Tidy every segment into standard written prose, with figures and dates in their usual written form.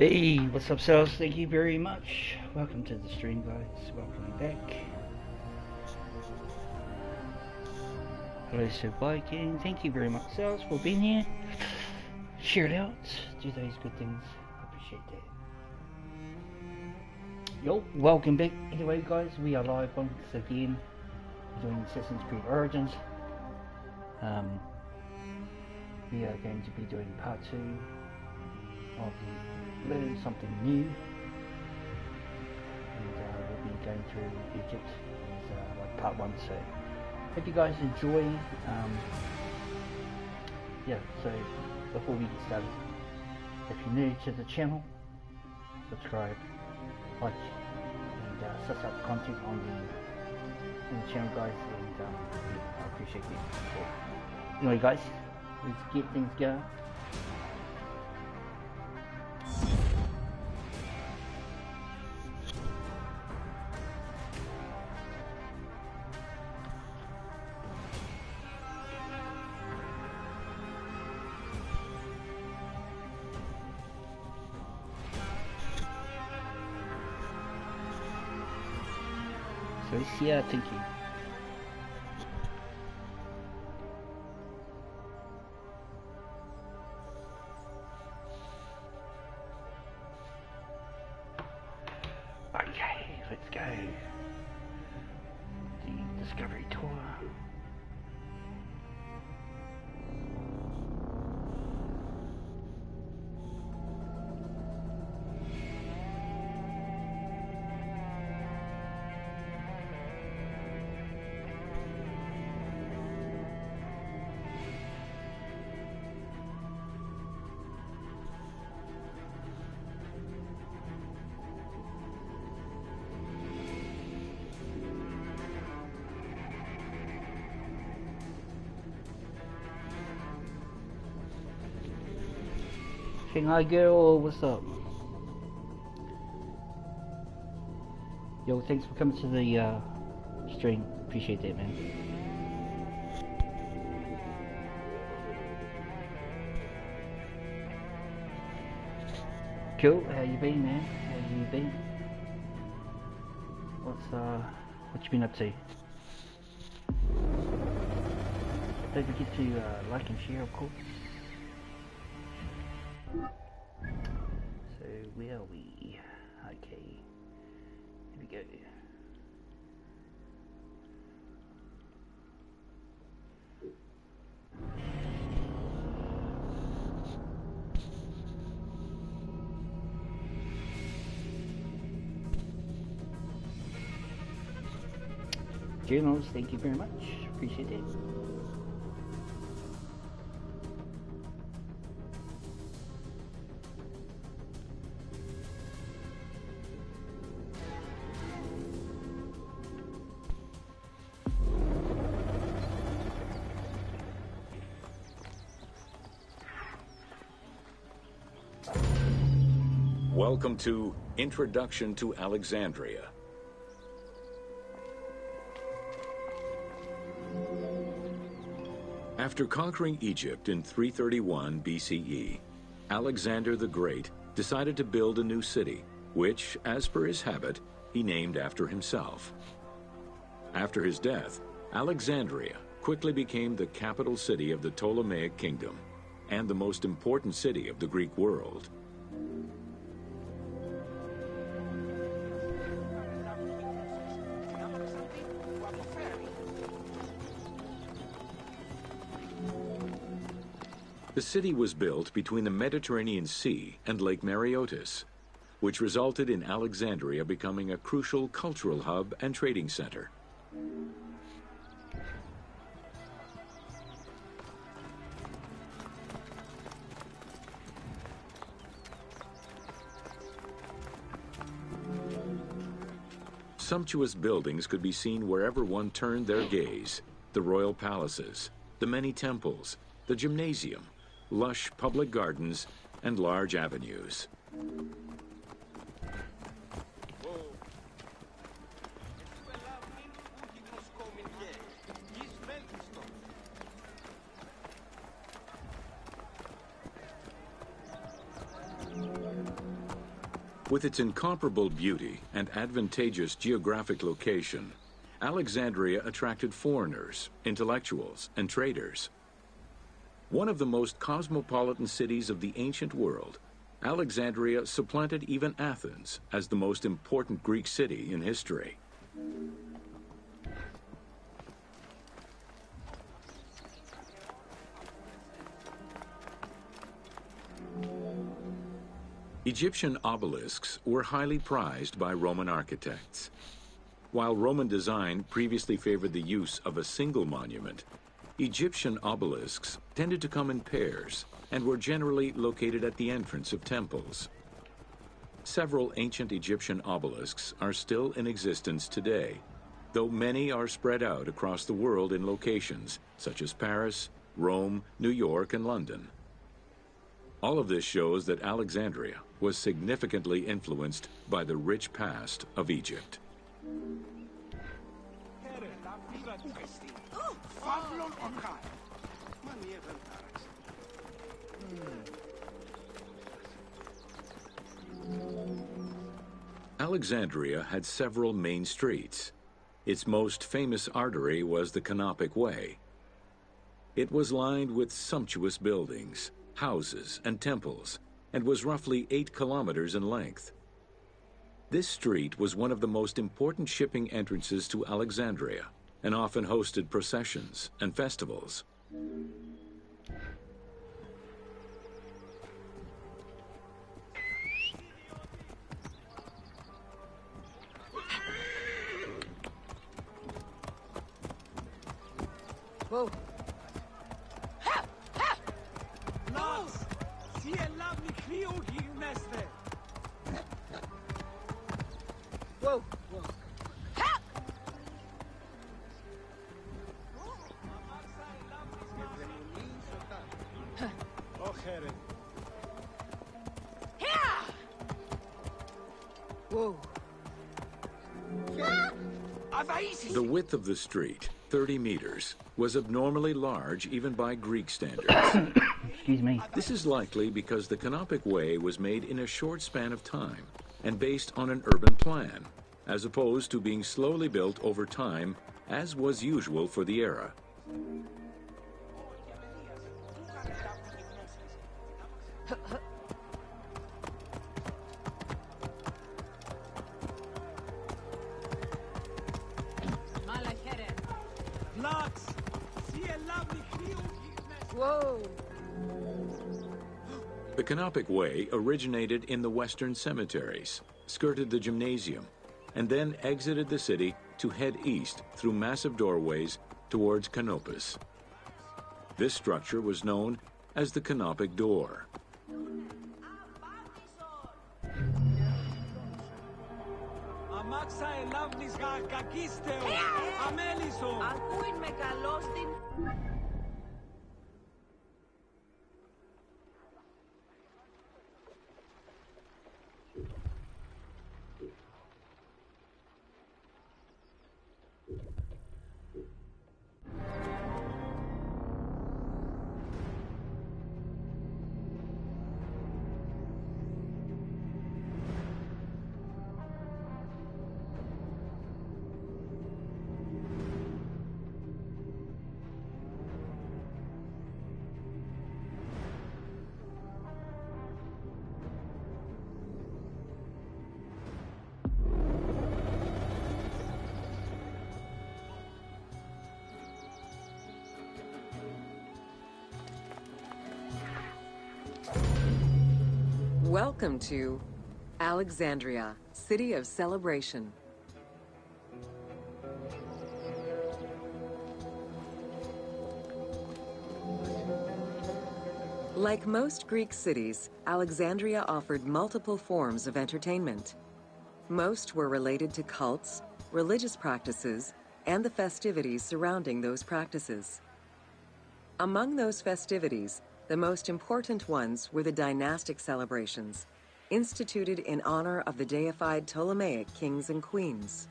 Hey, what's up, Sales? Thank you very much. Welcome to the stream, guys. Welcome back. Hello, Sir Viking. Thank you very much, Sales, for being here. Share it out. Do those good things. Appreciate that. Yo, welcome back. Anyway, guys, we are live once again doing Assassin's Creed Origins. We are going to be doing part 2 of the Learn Something New, and we'll be going through Egypt as like part 1. So hope you guys enjoy. Yeah, so before we get started, if you're new to the channel, subscribe, like, and set up content on the channel, guys, and yeah, I appreciate the support. Anyway, guys, let's get things going. So yeah, thank you. Okay, let's go. The Discovery Tour. Hi girl, what's up? Yo, thanks for coming to the stream. Appreciate that, man. Cool, how you been, man? How you been? What you been up to? Don't forget to like and share, of course. So where are we? Okay, here we go. Journals, thank you very much. Appreciate it. Welcome to Introduction to Alexandria. After conquering Egypt in 331 BCE, Alexander the Great decided to build a new city, which, as per his habit, he named after himself. After his death, Alexandria quickly became the capital city of the Ptolemaic kingdom and the most important city of the Greek world. The city was built between the Mediterranean Sea and Lake Mareotis, which resulted in Alexandria becoming a crucial cultural hub and trading center. Sumptuous buildings could be seen wherever one turned their gaze: the royal palaces, the many temples, the gymnasium, lush public gardens, and large avenues. With its incomparable beauty and advantageous geographic location, Alexandria attracted foreigners, intellectuals, and traders. One of the most cosmopolitan cities of the ancient world, Alexandria supplanted even Athens as the most important Greek city in history. Egyptian obelisks were highly prized by Roman architects. While Roman design previously favored the use of a single monument, Egyptian obelisks tended to come in pairs and were generally located at the entrance of temples. Several ancient Egyptian obelisks are still in existence today, though many are spread out across the world in locations such as Paris, Rome, New York, and London. All of this shows that Alexandria was significantly influenced by the rich past of Egypt. Alexandria had several main streets. Its most famous artery was the Canopic Way. It was lined with sumptuous buildings, houses, and temples, and was roughly 8 kilometers in length. This street was one of the most important shipping entrances to Alexandria, and often hosted processions and festivals. Whoa. Whoa. Whoa. Whoa. The width of the street, 30 meters, was abnormally large even by Greek standards. Excuse me. This is likely because the Canopic Way was made in a short span of time and based on an urban plan, as opposed to being slowly built over time, as was usual for the era. Whoa. The Canopic Way originated in the western cemeteries, skirted the gymnasium, and then exited the city to head east through massive doorways towards Canopus. This structure was known as the Canopic Door. Welcome to Alexandria, City of Celebration. Like most Greek cities, Alexandria offered multiple forms of entertainment. Most were related to cults, religious practices, and the festivities surrounding those practices. Among those festivities, the most important ones were the dynastic celebrations, instituted in honor of the deified Ptolemaic kings and queens.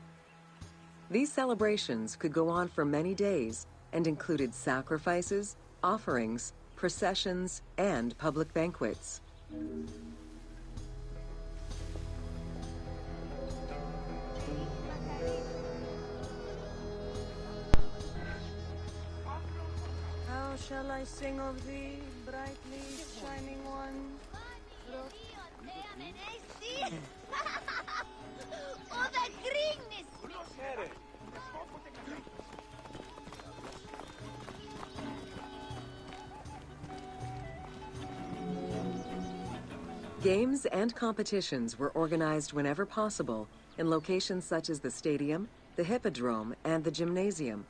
These celebrations could go on for many days and included sacrifices, offerings, processions, and public banquets. shall I sing of thee, brightly shining one? Games and competitions were organized whenever possible in locations such as the stadium, the hippodrome, and the gymnasium.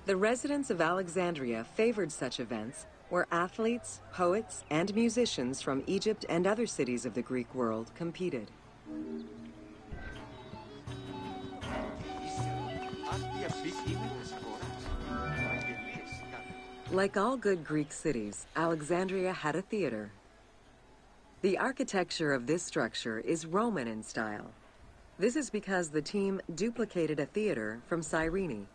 The residents of Alexandria favored such events where athletes, poets, and musicians from Egypt and other cities of the Greek world competed. Like all good Greek cities, Alexandria had a theater. The architecture of this structure is Roman in style. This is because the team duplicated a theater from Cyrene.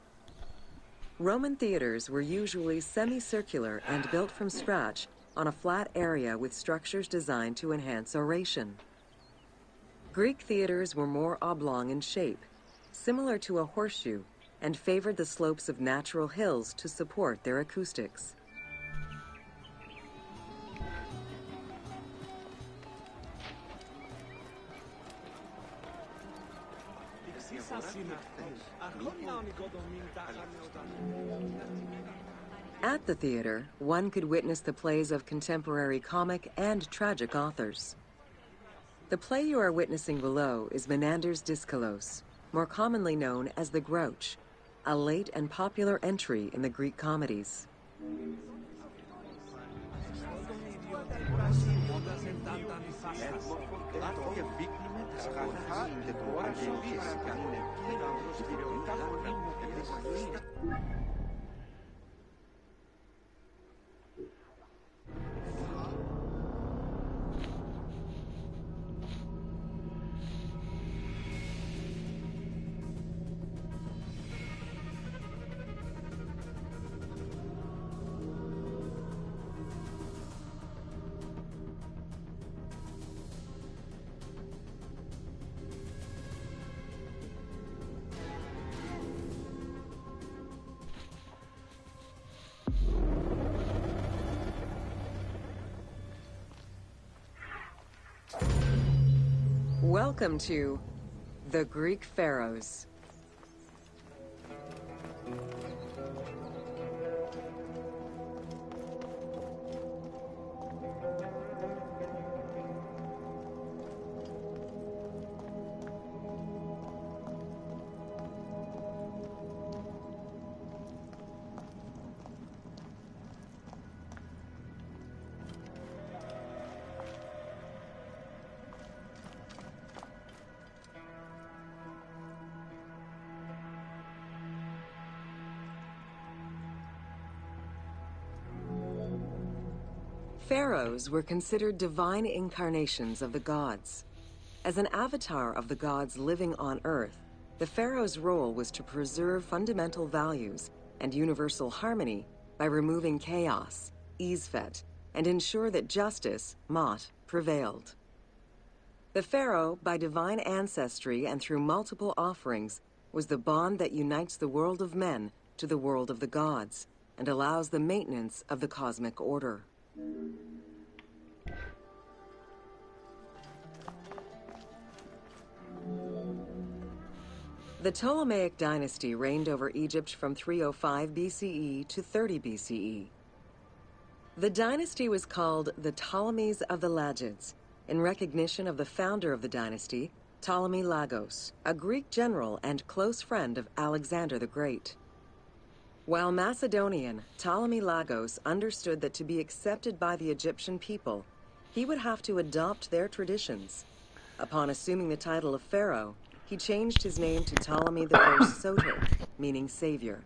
Roman theaters were usually semicircular and built from scratch on a flat area with structures designed to enhance oration. Greek theaters were more oblong in shape, similar to a horseshoe, and favored the slopes of natural hills to support their acoustics. At the theater, one could witness the plays of contemporary comic and tragic authors. The play you are witnessing below is Menander's Dyskalos, more commonly known as The Grouch, a late and popular entry in the Greek comedies. Welcome to the Greek Pharaohs. Pharaohs were considered divine incarnations of the gods. As an avatar of the gods living on Earth, the pharaoh's role was to preserve fundamental values and universal harmony by removing chaos, Izfet, and ensure that justice, Mot, prevailed. The pharaoh, by divine ancestry and through multiple offerings, was the bond that unites the world of men to the world of the gods and allows the maintenance of the cosmic order. The Ptolemaic dynasty reigned over Egypt from 305 BCE to 30 BCE. The dynasty was called the Ptolemies of the Lagids, in recognition of the founder of the dynasty, Ptolemy Lagos, a Greek general and close friend of Alexander the Great. While Macedonian, Ptolemy Lagos understood that to be accepted by the Egyptian people, he would have to adopt their traditions. Upon assuming the title of pharaoh, he changed his name to Ptolemy I Soter, meaning savior.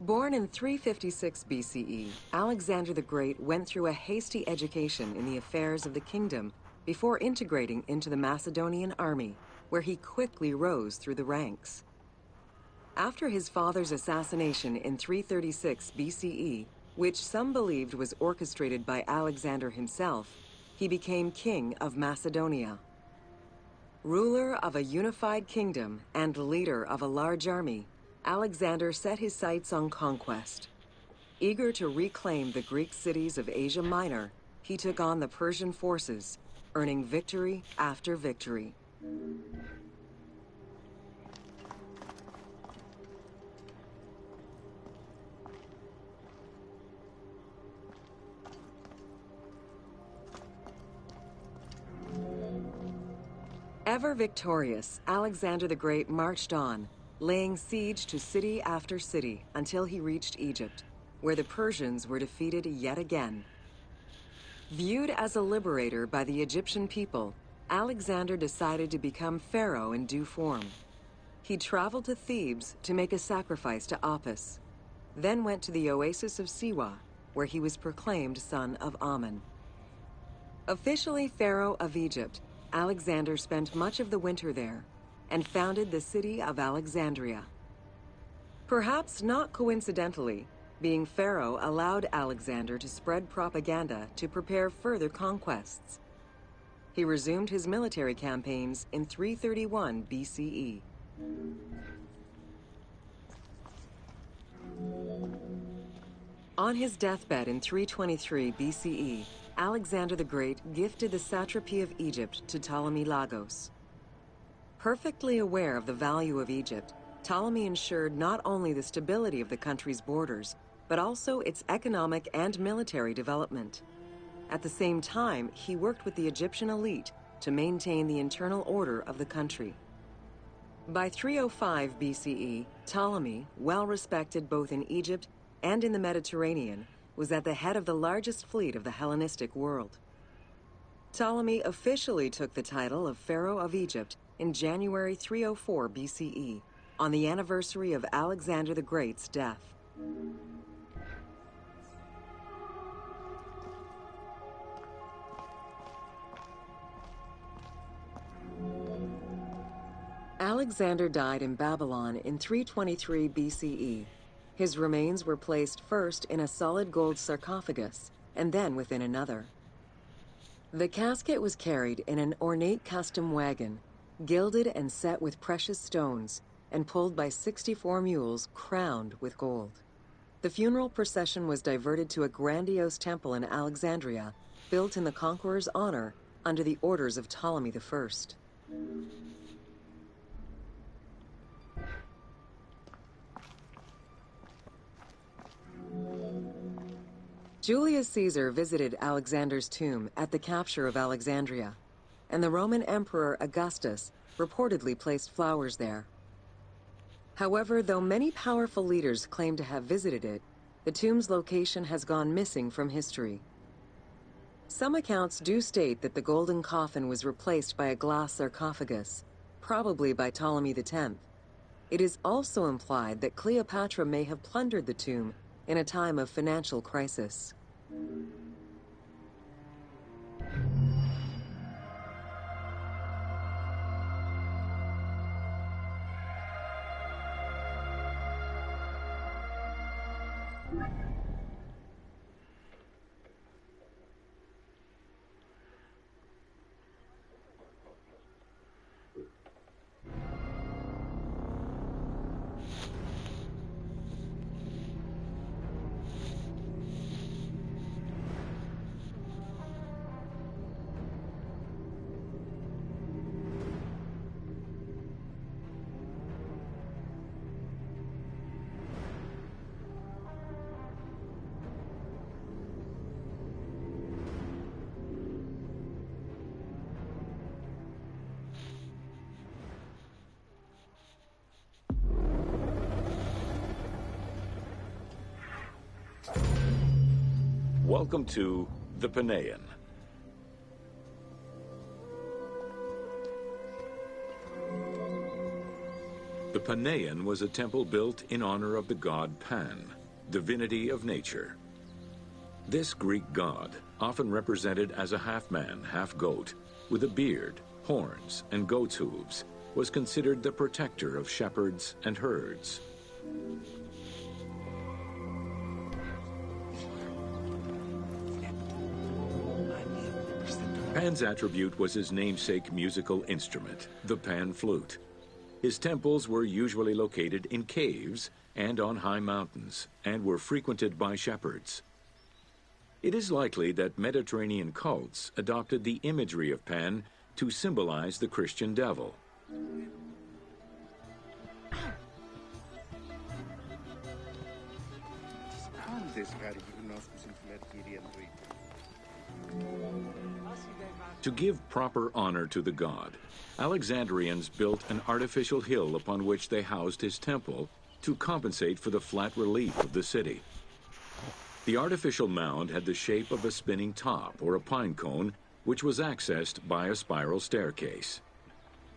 Born in 356 BCE, Alexander the Great went through a hasty education in the affairs of the kingdom before integrating into the Macedonian army, where he quickly rose through the ranks. After his father's assassination in 336 BCE, which some believed was orchestrated by Alexander himself, he became king of Macedonia. Ruler of a unified kingdom and leader of a large army, Alexander set his sights on conquest. Eager to reclaim the Greek cities of Asia Minor, he took on the Persian forces, earning victory after victory. Ever victorious, Alexander the Great marched on, laying siege to city after city until he reached Egypt, where the Persians were defeated yet again. Viewed as a liberator by the Egyptian people, Alexander decided to become pharaoh in due form. He traveled to Thebes to make a sacrifice to Apis, then went to the oasis of Siwa, where he was proclaimed son of Amun. Officially pharaoh of Egypt, Alexander spent much of the winter there and founded the city of Alexandria. Perhaps not coincidentally, being pharaoh allowed Alexander to spread propaganda to prepare further conquests. He resumed his military campaigns in 331 BCE. On his deathbed in 323 BCE, Alexander the Great gifted the satrapy of Egypt to Ptolemy Lagos. Perfectly aware of the value of Egypt, Ptolemy ensured not only the stability of the country's borders, but also its economic and military development. At the same time, he worked with the Egyptian elite to maintain the internal order of the country. By 305 BCE, Ptolemy, well respected both in Egypt and in the Mediterranean, was at the head of the largest fleet of the Hellenistic world. Ptolemy officially took the title of Pharaoh of Egypt in January 304 BCE, on the anniversary of Alexander the Great's death. Alexander died in Babylon in 323 BCE. His remains were placed first in a solid gold sarcophagus, and then within another. The casket was carried in an ornate custom wagon, gilded and set with precious stones, and pulled by 64 mules crowned with gold. The funeral procession was diverted to a grandiose temple in Alexandria, built in the conqueror's honor under the orders of Ptolemy I. Julius Caesar visited Alexander's tomb at the capture of Alexandria, and the Roman Emperor Augustus reportedly placed flowers there. However, though many powerful leaders claim to have visited it, the tomb's location has gone missing from history. Some accounts do state that the golden coffin was replaced by a glass sarcophagus, probably by Ptolemy X. It is also implied that Cleopatra may have plundered the tomb in a time of financial crisis. Welcome to the Panean. The Panean was a temple built in honor of the god Pan, divinity of nature. This Greek god, often represented as a half-man, half-goat, with a beard, horns, and goat's hooves, was considered the protector of shepherds and herds. Pan's attribute was his namesake musical instrument, the pan flute. His temples were usually located in caves and on high mountains, and were frequented by shepherds. It is likely that Mediterranean cults adopted the imagery of Pan to symbolize the Christian devil. To give proper honor to the god, Alexandrians built an artificial hill upon which they housed his temple to compensate for the flat relief of the city. The artificial mound had the shape of a spinning top or a pine cone, which was accessed by a spiral staircase.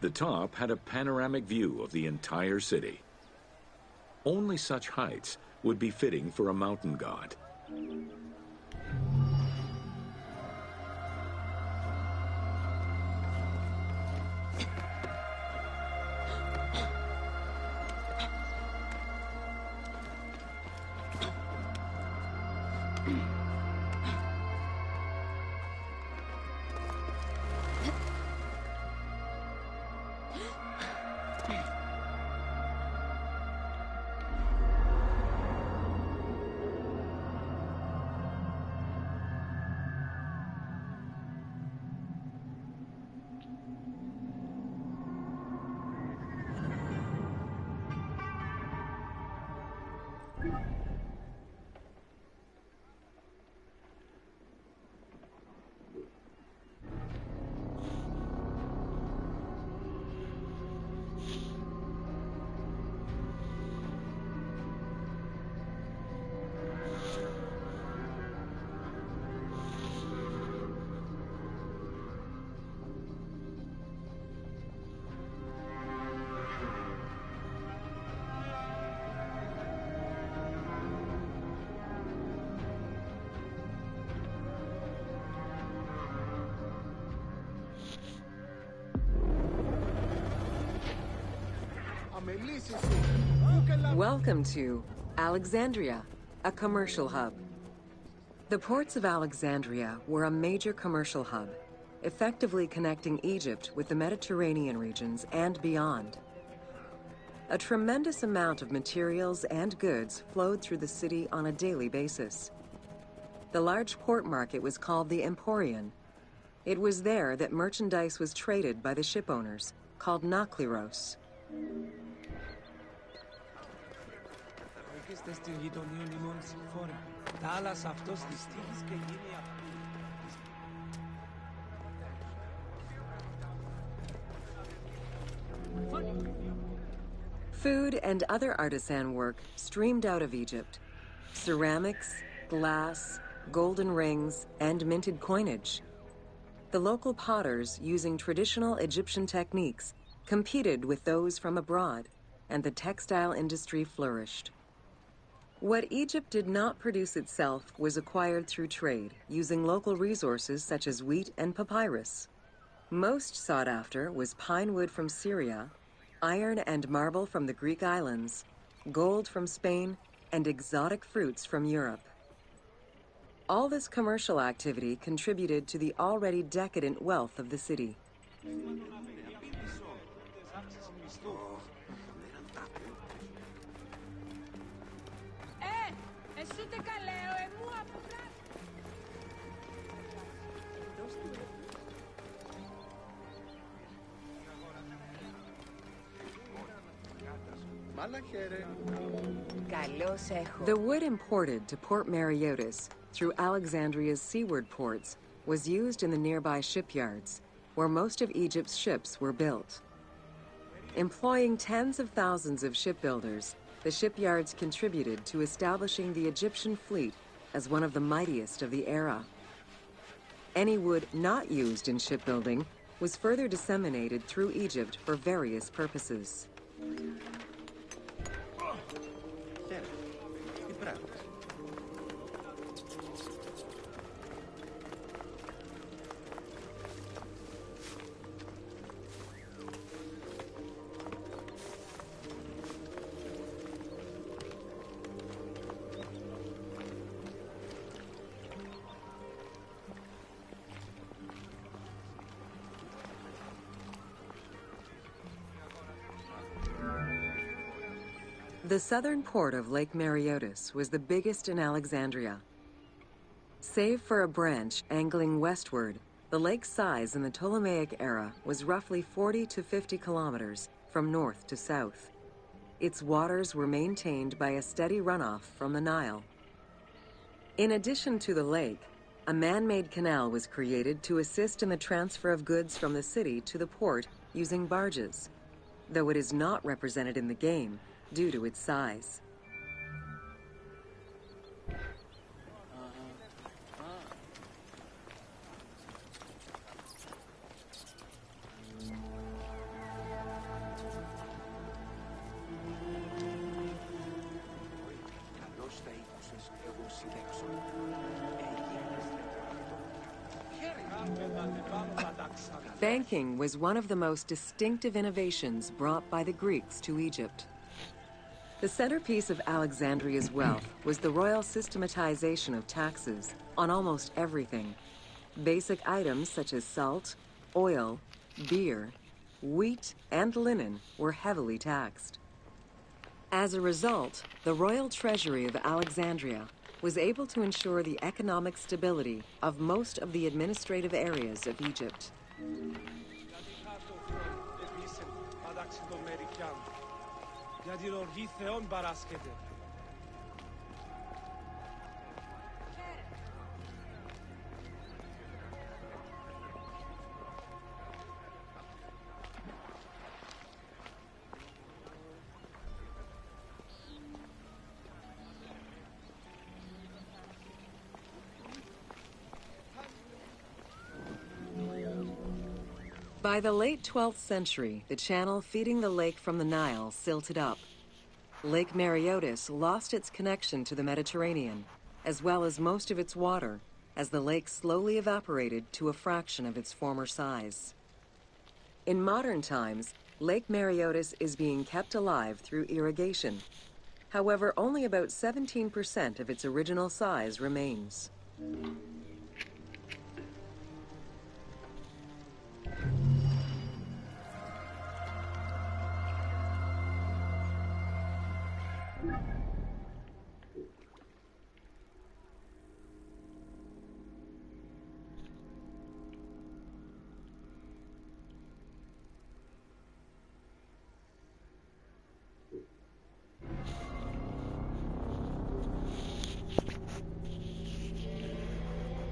The top had a panoramic view of the entire city. Only such heights would be fitting for a mountain god. Welcome to Alexandria, a commercial hub. The ports of Alexandria were a major commercial hub, effectively connecting Egypt with the Mediterranean regions and beyond. A tremendous amount of materials and goods flowed through the city on a daily basis. The large port market was called the Emporion. It was there that merchandise was traded by the ship owners, called nakliros. Food and other artisan work streamed out of Egypt. Ceramics, glass, golden rings, and minted coinage. The local potters, using traditional Egyptian techniques, competed with those from abroad, and the textile industry flourished. What Egypt did not produce itself was acquired through trade, using local resources such as wheat and papyrus. Most sought after was pine wood from Syria, iron and marble from the Greek islands, gold from Spain, and exotic fruits from Europe. All this commercial activity contributed to the already decadent wealth of the city. The wood imported to Port Mariotis through Alexandria's seaward ports was used in the nearby shipyards, where most of Egypt's ships were built. Employing tens of thousands of shipbuilders, the shipyards contributed to establishing the Egyptian fleet as one of the mightiest of the era. Any wood not used in shipbuilding was further disseminated through Egypt for various purposes. The southern port of Lake Mareotis was the biggest in Alexandria. Save for a branch angling westward, the lake's size in the Ptolemaic era was roughly 40 to 50 kilometers from north to south. Its waters were maintained by a steady runoff from the Nile. In addition to the lake, a man-made canal was created to assist in the transfer of goods from the city to the port using barges, though it is not represented in the game due to its size. Banking was one of the most distinctive innovations brought by the Greeks to Egypt. The centerpiece of Alexandria's wealth was the royal systematization of taxes on almost everything. Basic items such as salt, oil, beer, wheat, and linen were heavily taxed. As a result, the royal treasury of Alexandria was able to ensure the economic stability of most of the administrative areas of Egypt. By the late 12th century, the channel feeding the lake from the Nile silted up. Lake Mareotis lost its connection to the Mediterranean, as well as most of its water, as the lake slowly evaporated to a fraction of its former size. In modern times, Lake Mareotis is being kept alive through irrigation. However, only about 17% of its original size remains.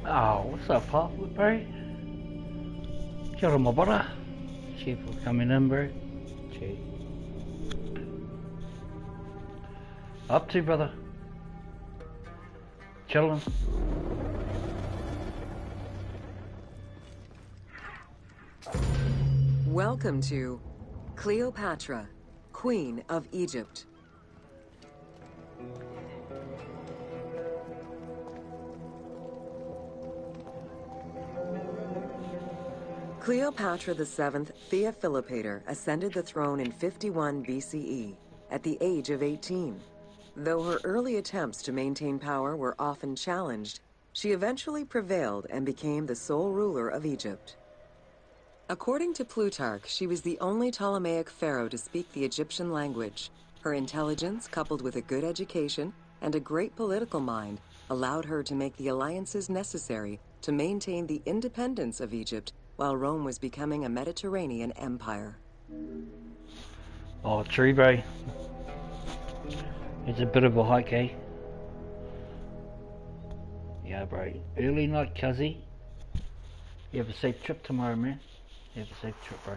Oh, what's up, Pop? Bro? Kia ora, my brother. Cheers for coming in, bro. Cheers. Up to, brother? Chilling. Welcome to Cleopatra, Queen of Egypt. Cleopatra VII Theophilopator ascended the throne in 51 BCE at the age of 18. Though her early attempts to maintain power were often challenged, she eventually prevailed and became the sole ruler of Egypt. According to Plutarch, she was the only Ptolemaic pharaoh to speak the Egyptian language. Her intelligence, coupled with a good education and a great political mind, allowed her to make the alliances necessary to maintain the independence of Egypt while Rome was becoming a Mediterranean empire. Oh, true, bro. It's a bit of a hike, eh? Yeah, bro. Early night, cuzzy. You have a safe trip tomorrow, man. You have a safe trip, bro.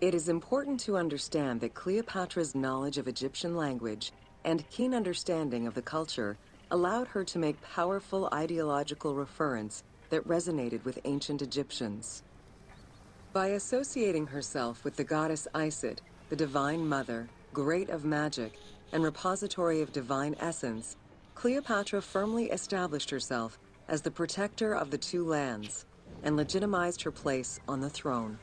It is important to understand that Cleopatra's knowledge of Egyptian language and keen understanding of the culture allowed her to make powerful ideological reference that resonated with ancient Egyptians. By associating herself with the goddess Isis, the divine mother, great of magic, and repository of divine essence, Cleopatra firmly established herself as the protector of the two lands and legitimized her place on the throne.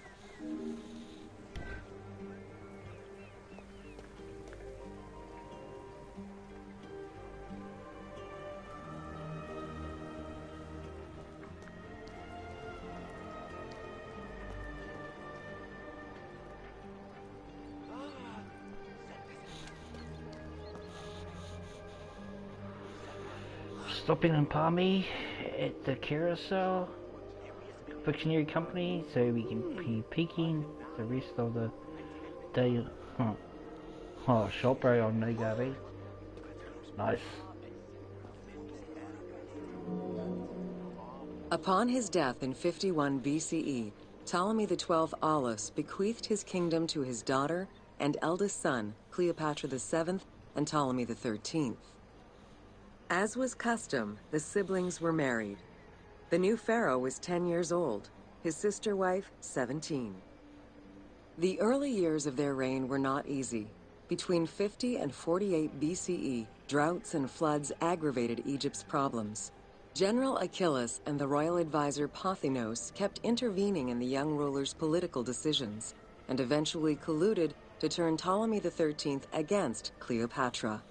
stopping in Palmy at the carousel confectionery company so we can be peeking the rest of the day. Oh, shop right on Nagabe. Nice. Upon his death in 51 BCE, Ptolemy XII Aulus bequeathed his kingdom to his daughter and eldest son, Cleopatra VII and Ptolemy XIII. As was custom, the siblings were married. The new pharaoh was 10 years old, his sister wife 17. The early years of their reign were not easy. Between 50 and 48 BCE, droughts and floods aggravated Egypt's problems. General Achilles and the royal advisor Pothinos kept intervening in the young ruler's political decisions, and eventually colluded to turn Ptolemy XIII against Cleopatra.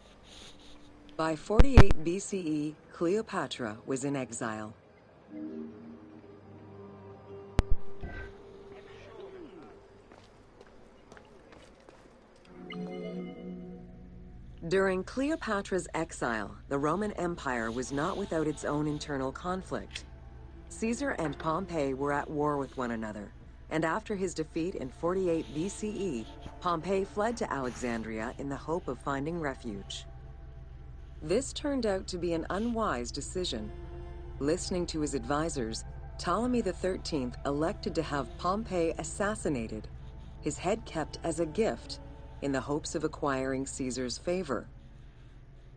By 48 BCE, Cleopatra was in exile. During Cleopatra's exile, the Roman Empire was not without its own internal conflict. Caesar and Pompey were at war with one another, and after his defeat in 48 BCE, Pompey fled to Alexandria in the hope of finding refuge. This turned out to be an unwise decision. Listening to his advisors, Ptolemy XIII elected to have Pompey assassinated, his head kept as a gift, in the hopes of acquiring Caesar's favor.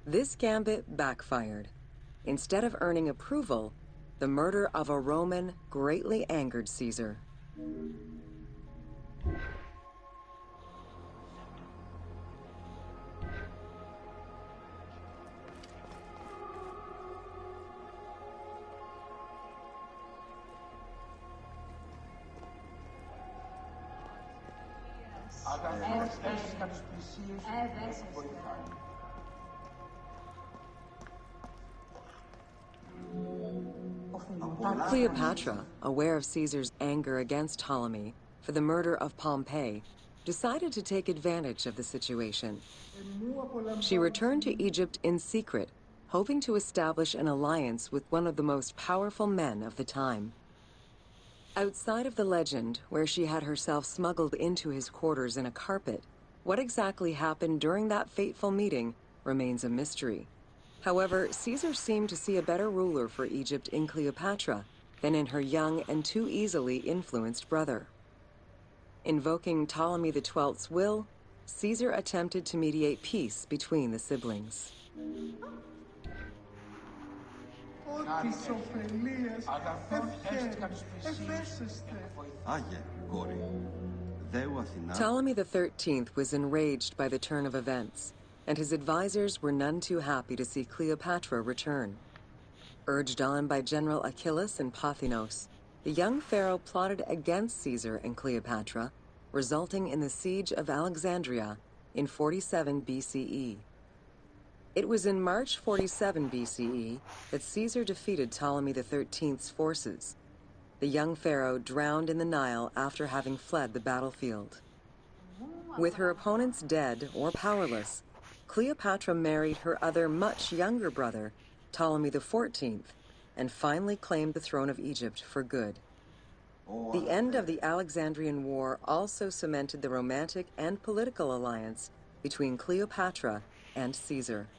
This gambit backfired. Instead of earning approval, the murder of a Roman greatly angered Caesar. Cleopatra, aware of Caesar's anger against Ptolemy for the murder of Pompey, decided to take advantage of the situation. She returned to Egypt in secret, hoping to establish an alliance with one of the most powerful men of the time. Outside of the legend, where she had herself smuggled into his quarters in a carpet, what exactly happened during that fateful meeting remains a mystery. However, Caesar seemed to see a better ruler for Egypt in Cleopatra than in her young and too easily influenced brother. Invoking Ptolemy XII's will, Caesar attempted to mediate peace between the siblings. Ptolemy XIII was enraged by the turn of events, and his advisors were none too happy to see Cleopatra return. Urged on by General Achilles and Pothinos, the young pharaoh plotted against Caesar and Cleopatra, resulting in the siege of Alexandria in 47 BCE. It was in March 47 BCE that Caesar defeated Ptolemy XIII's forces. The young pharaoh drowned in the Nile after having fled the battlefield. With her opponents dead or powerless, Cleopatra married her other much younger brother, Ptolemy XIV, and finally claimed the throne of Egypt for good. The end of the Alexandrian War also cemented the romantic and political alliance between Cleopatra and Caesar.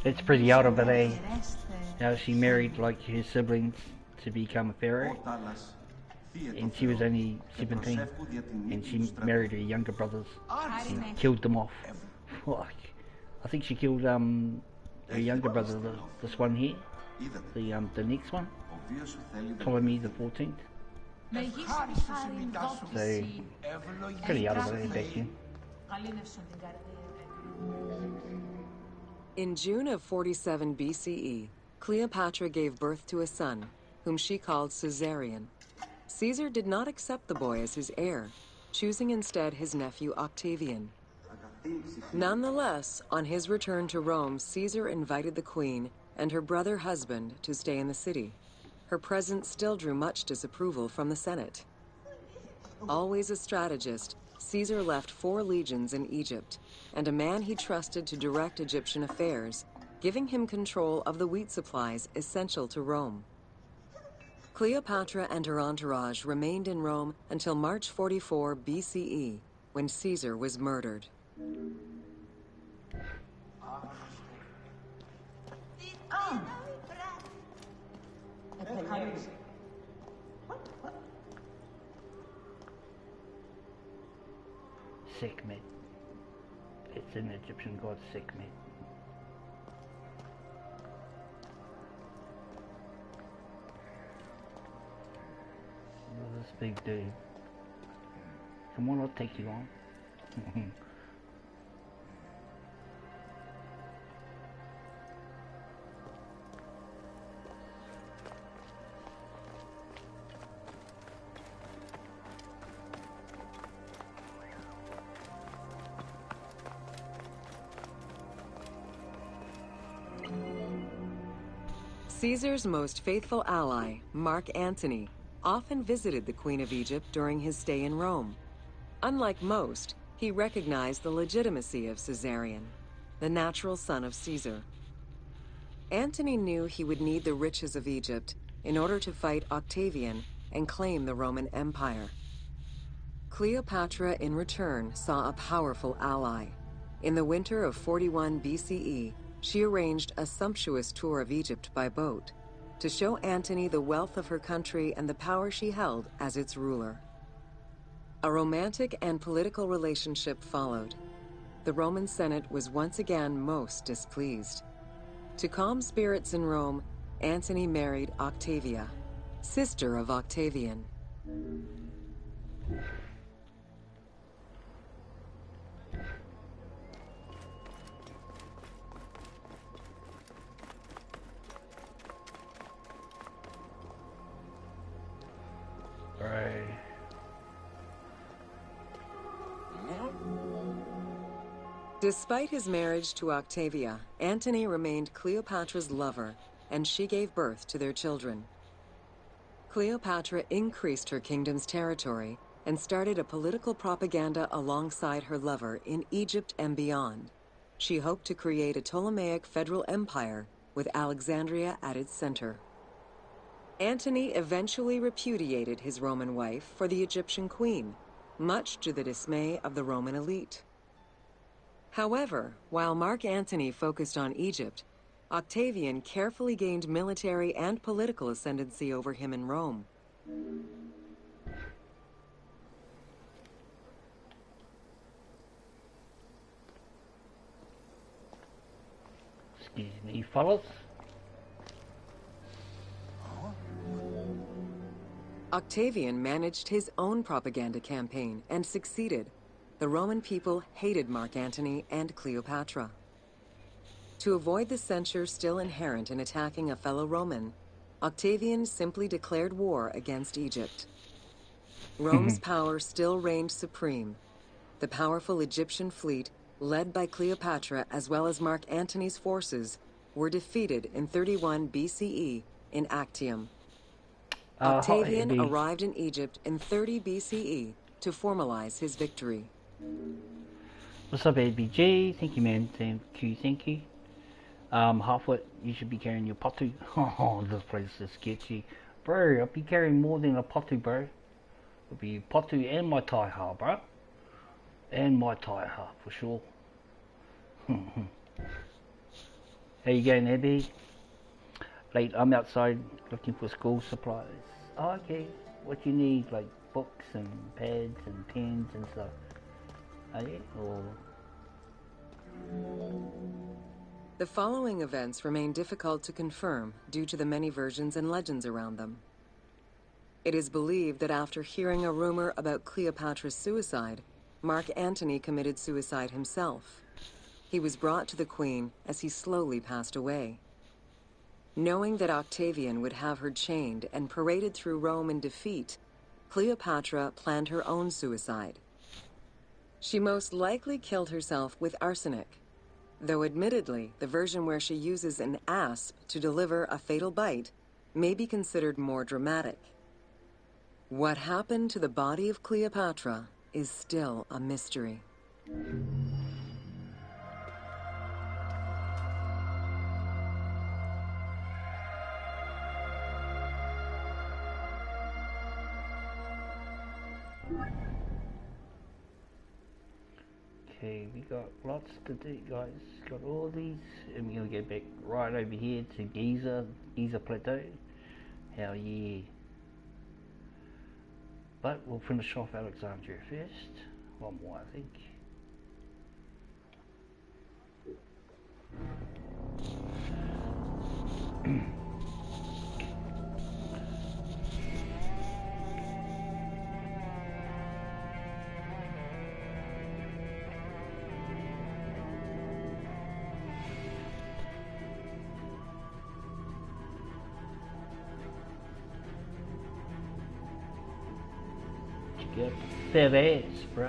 It's pretty out of it, eh? How she married like her siblings to become a pharaoh, and she was only 17, and she married her younger brothers and killed them off. Like, I think she killed her younger brother, this one here, the next one, Ptolemy XIV. So pretty out of it back then. In June of 47 BCE, Cleopatra gave birth to a son, whom she called Caesarion. Caesar did not accept the boy as his heir, choosing instead his nephew Octavian. Nonetheless, on his return to Rome, Caesar invited the queen and her brother husband to stay in the city. Her presence still drew much disapproval from the Senate. Always a strategist, Caesar left 4 legions in Egypt and a man he trusted to direct Egyptian affairs, giving him control of the wheat supplies essential to Rome. Cleopatra and her entourage remained in Rome until March 44 BCE, when Caesar was murdered. Sekhmet. It's an Egyptian god, Sekhmet. This big dude. Come on, I'll take you on. Caesar's most faithful ally, Mark Antony, often visited the Queen of Egypt during his stay in Rome. Unlike most, he recognized the legitimacy of Caesarion, the natural son of Caesar. Antony knew he would need the riches of Egypt in order to fight Octavian and claim the Roman Empire. Cleopatra, in return, saw a powerful ally. In the winter of 41 BCE, she arranged a sumptuous tour of Egypt by boat to show Antony the wealth of her country and the power she held as its ruler. A romantic and political relationship followed. The Roman Senate was once again most displeased. To calm spirits in Rome, Antony married Octavia, sister of Octavian. Right. Despite his marriage to Octavia, Antony remained Cleopatra's lover, and she gave birth to their children. Cleopatra increased her kingdom's territory and started a political propaganda alongside her lover in Egypt and beyond. She hoped to create a Ptolemaic federal empire with Alexandria at its center. Antony eventually repudiated his Roman wife for the Egyptian queen, much to the dismay of the Roman elite. However, while Mark Antony focused on Egypt, Octavian carefully gained military and political ascendancy over him in Rome. Excuse me, fellas. Octavian managed his own propaganda campaign and succeeded. The Roman people hated Mark Antony and Cleopatra. To avoid the censure still inherent in attacking a fellow Roman, Octavian simply declared war against Egypt. Rome's power still reigned supreme. The powerful Egyptian fleet, led by Cleopatra as well as Mark Antony's forces, were defeated in 31 BCE in Actium. Octavian arrived in Egypt in 30 BCE to formalize his victory. What's up, ABJ? Thank you, man. Thank you. Halfwit, you should be carrying your potu. Oh, this place is sketchy. Bro, I'll be carrying more than a potu, bro. It'll be potu and my taiha, bro. And my taiha, for sure. How you going, Abby? Late, I'm outside looking for school supplies. Oh, okay. What you need, like books and pads and pens and stuff. Are you? Or... The following events remain difficult to confirm due to the many versions and legends around them. It is believed that after hearing a rumor about Cleopatra's suicide, Mark Antony committed suicide himself. He was brought to the queen as he slowly passed away. Knowing that Octavian would have her chained and paraded through Rome in defeat, Cleopatra planned her own suicide. She most likely killed herself with arsenic, though admittedly, the version where she uses an asp to deliver a fatal bite may be considered more dramatic. What happened to the body of Cleopatra is still a mystery. Okay, we got lots to do, guys. Got all these, and we're gonna get back right over here to Giza Plateau. Hell yeah! But we'll finish off Alexandria first. One more, I think. Get fat ass, bro.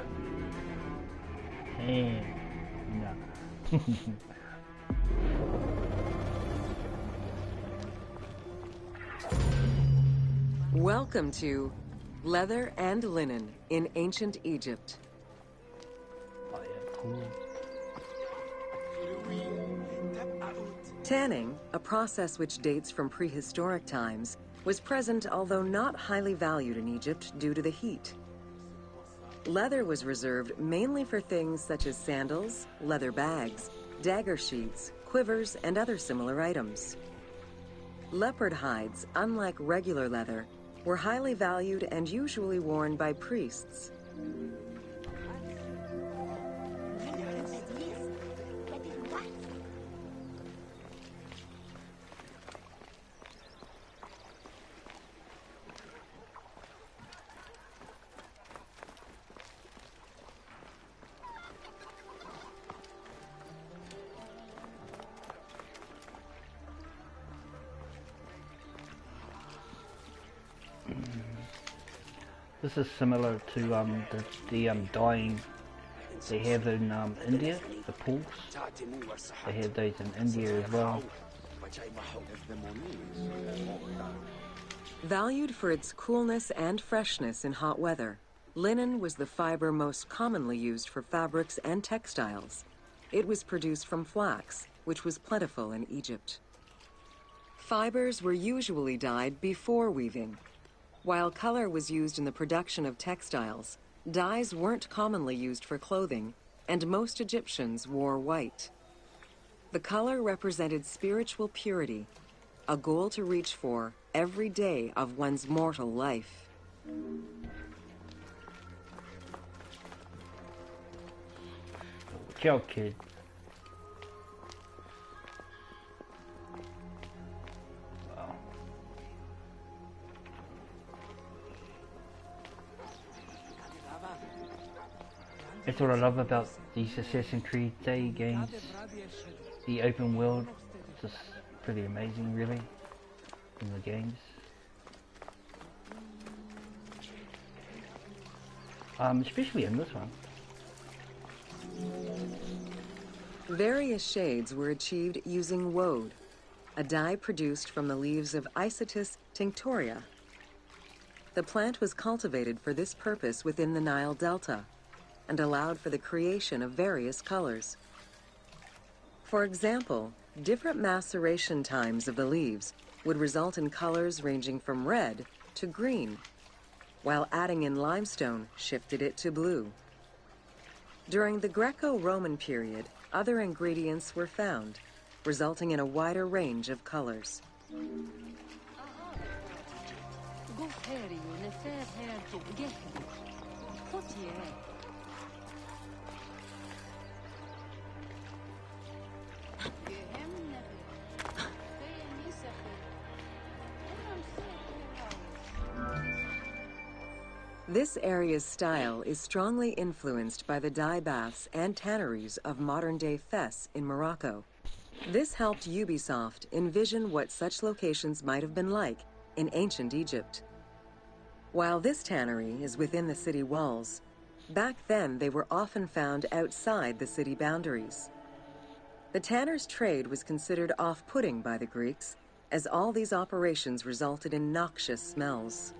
And no. Welcome to Leather and Linen in Ancient Egypt. Oh yeah, cool. Tanning, a process which dates from prehistoric times, was present although not highly valued in Egypt due to the heat. Leather was reserved mainly for things such as sandals, leather bags, dagger sheaths, quivers, and other similar items. Leopard hides, unlike regular leather, were highly valued and usually worn by priests. This is similar to the dyeing they have in India, the pools. They have those in India as well. Valued for its coolness and freshness in hot weather, linen was the fiber most commonly used for fabrics and textiles. It was produced from flax, which was plentiful in Egypt. Fibers were usually dyed before weaving. While color was used in the production of textiles, dyes weren't commonly used for clothing, and most Egyptians wore white. The color represented spiritual purity, a goal to reach for every day of one's mortal life. Watch out, kid. Wow. That's what I love about these Assassin's Creed Day games. The open world is just pretty amazing, really, in the games. Especially in this one. Various shades were achieved using woad, a dye produced from the leaves of Isotis tinctoria. The plant was cultivated for this purpose within the Nile Delta and allowed for the creation of various colors. For example, different maceration times of the leaves would result in colors ranging from red to green, while adding in limestone shifted it to blue. During the Greco-Roman period, other ingredients were found, resulting in a wider range of colors. This area's style is strongly influenced by the dye baths and tanneries of modern-day Fes in Morocco. This helped Ubisoft envision what such locations might have been like in ancient Egypt. While this tannery is within the city walls, back then they were often found outside the city boundaries. The tanner's trade was considered off-putting by the Greeks, as all these operations resulted in noxious smells.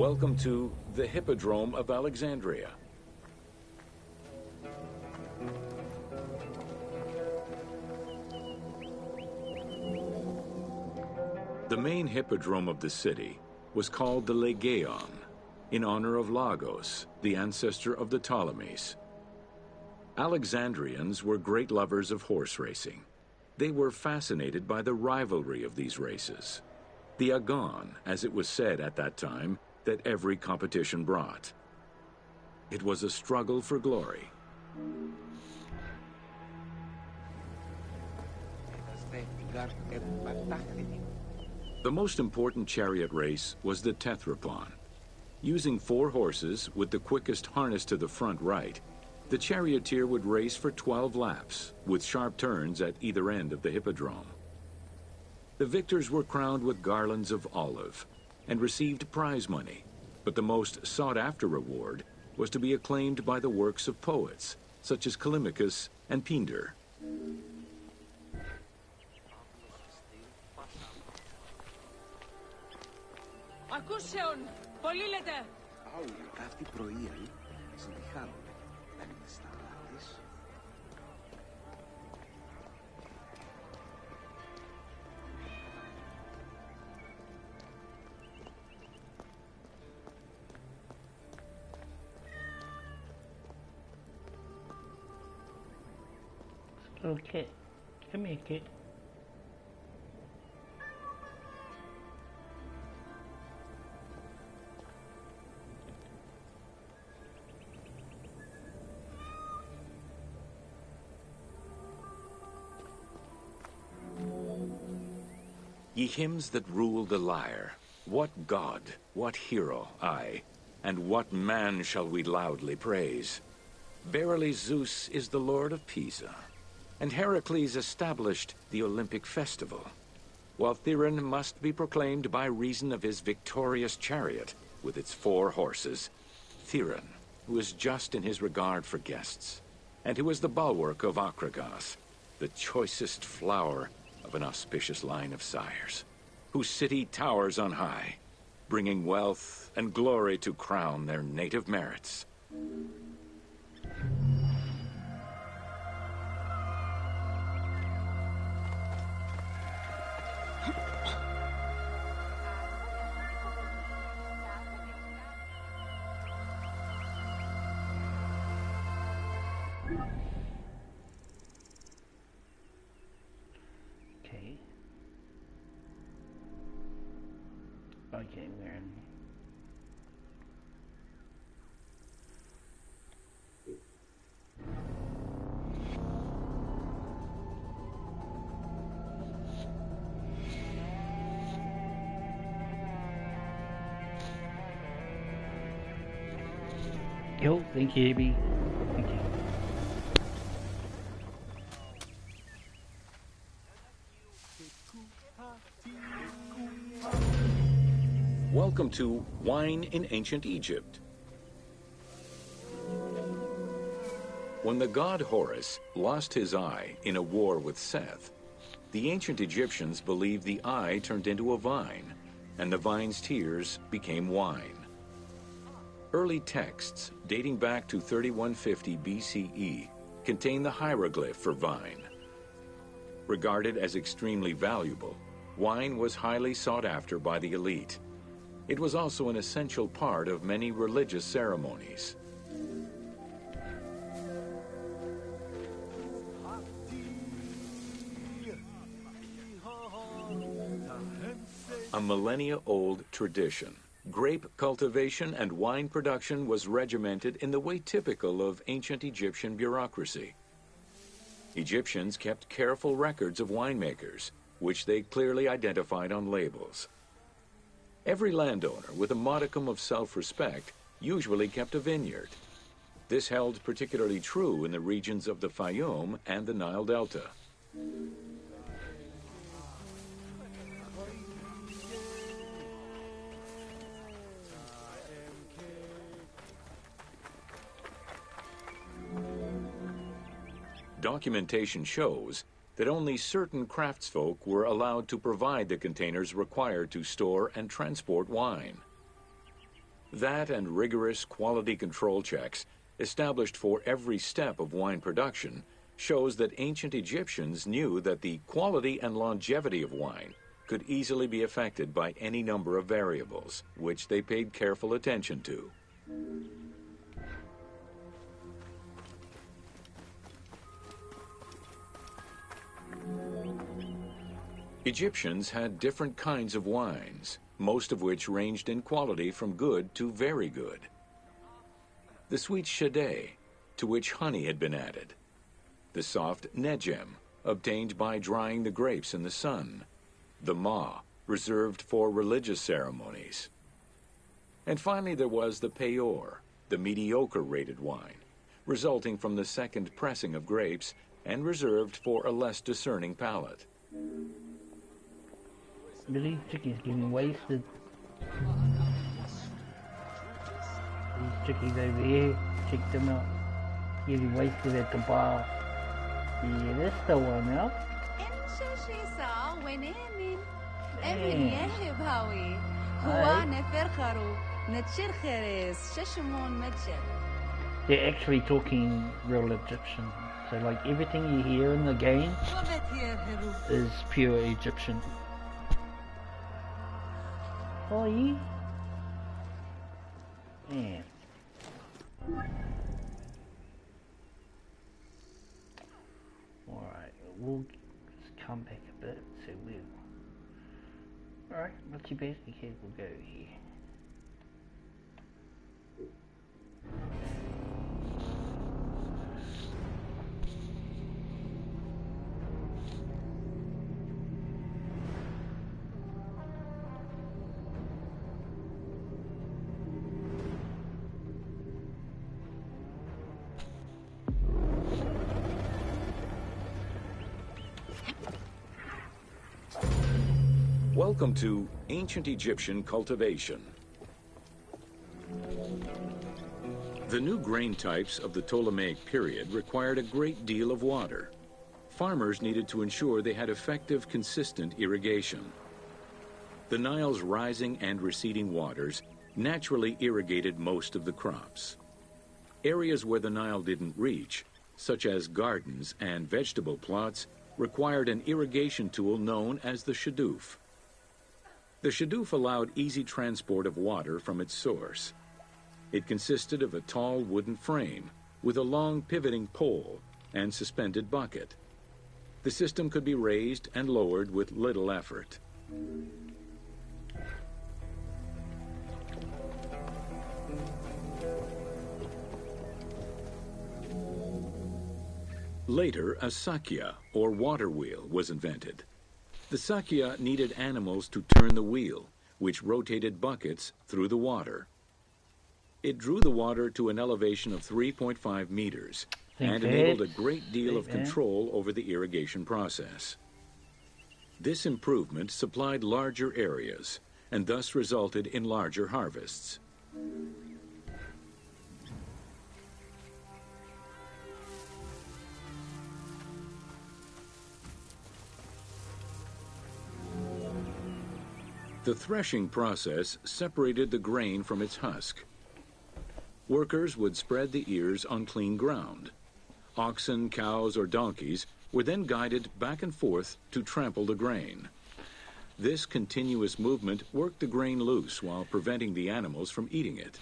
Welcome to the Hippodrome of Alexandria. The main hippodrome of the city was called the Legeon, in honor of Lagos, the ancestor of the Ptolemies. Alexandrians were great lovers of horse racing. They were fascinated by the rivalry of these races, the agon, as it was said at that time, that every competition brought. It was a struggle for glory. The most important chariot race was the Tethrapon. Using 4 horses with the quickest harness to the front right, the charioteer would race for 12 laps, with sharp turns at either end of the hippodrome. The victors were crowned with garlands of olive and received prize money, but the most sought-after reward was to be acclaimed by the works of poets, such as Callimachus and Pindar. Ακούσεων, πολύ λέτε. Όλοι κάθε πρωί συνδυχάνονται. Δεν είναι σταμάτης. Okay, come here, kid. Ye hymns that rule the lyre, what god, what hero, aye, and what man shall we loudly praise? Verily Zeus is the lord of Pisa, and Heracles established the Olympic festival, while Theron must be proclaimed by reason of his victorious chariot with its 4 horses. Theron, who is just in his regard for guests, and who is the bulwark of Acragas, the choicest flower of an auspicious line of sires, whose city towers on high, bringing wealth and glory to crown their native merits. Okay, we're in. Yo, thank you, AB. Thank you. Welcome to Wine in Ancient Egypt. When the god Horus lost his eye in a war with Seth, the ancient Egyptians believed the eye turned into a vine, and the vine's tears became wine. Early texts dating back to 3150 BCE contain the hieroglyph for vine. Regarded as extremely valuable, wine was highly sought after by the elite. It was also an essential part of many religious ceremonies. A millennia-old tradition, grape cultivation and wine production was regimented in the way typical of ancient Egyptian bureaucracy. Egyptians kept careful records of winemakers, which they clearly identified on labels. Every landowner with a modicum of self-respect usually kept a vineyard. This held particularly true in the regions of the Fayoum and the Nile Delta. Documentation shows that only certain craftsfolk were allowed to provide the containers required to store and transport wine. That and rigorous quality control checks established for every step of wine production shows that ancient Egyptians knew that the quality and longevity of wine could easily be affected by any number of variables, which they paid careful attention to. Egyptians had different kinds of wines, most of which ranged in quality from good to very good. The sweet shadé, to which honey had been added. The soft nejem, obtained by drying the grapes in the sun. The ma, reserved for religious ceremonies. And finally there was the peor, the mediocre-rated wine, resulting from the second pressing of grapes and reserved for a less discerning palate. Really? Chickies getting wasted. These chickies over here, check them out. Getting wasted at the bar. Yeah, that's the one, yeah? They're actually talking real Egyptian. So like everything you hear in the game is pure Egyptian. Oh, yeah? Man. Alright, we'll just come back a bit, so we'll... Alright, not too bad, okay, we'll go here. Welcome to Ancient Egyptian Cultivation. The new grain types of the Ptolemaic period required a great deal of water. Farmers needed to ensure they had effective, consistent irrigation. The Nile's rising and receding waters naturally irrigated most of the crops. Areas where the Nile didn't reach, such as gardens and vegetable plots, required an irrigation tool known as the shadoof. The shadoof allowed easy transport of water from its source. It consisted of a tall wooden frame with a long pivoting pole and suspended bucket. The system could be raised and lowered with little effort. Later, a sakya, or water wheel, was invented. The sakya needed animals to turn the wheel, which rotated buckets through the water. It drew the water to an elevation of 3.5 meters and enabled a great deal of control over the irrigation process. This improvement supplied larger areas and thus resulted in larger harvests. The threshing process separated the grain from its husk. Workers would spread the ears on clean ground. Oxen, cows, or donkeys were then guided back and forth to trample the grain. This continuous movement worked the grain loose while preventing the animals from eating it.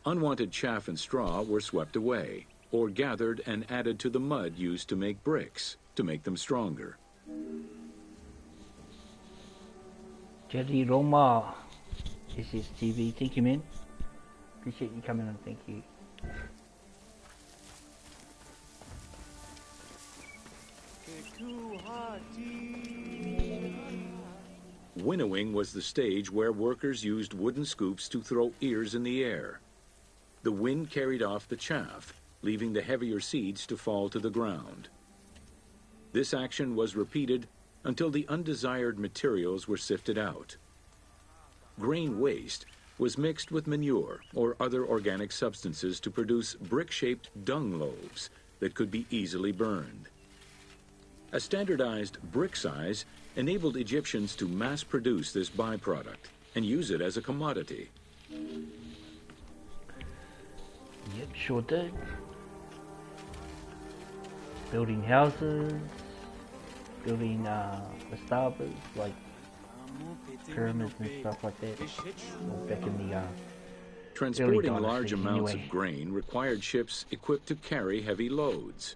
Unwanted chaff and straw were swept away, or gathered and added to the mud used to make bricks, to make them stronger. Jerry Roma, this is TV. Thank you, man. Appreciate you coming on. Thank you. Winnowing was the stage where workers used wooden scoops to throw ears in the air. The wind carried off the chaff, leaving the heavier seeds to fall to the ground. This action was repeated until the undesired materials were sifted out. Grain waste was mixed with manure or other organic substances to produce brick-shaped dung loaves that could be easily burned. A standardized brick size enabled Egyptians to mass produce this byproduct and use it as a commodity. Yep, sure did. Building houses, building mastabas, like pyramids and stuff like that. All back in the Transporting early large dynasties, amounts anyway. of grain required ships equipped to carry heavy loads.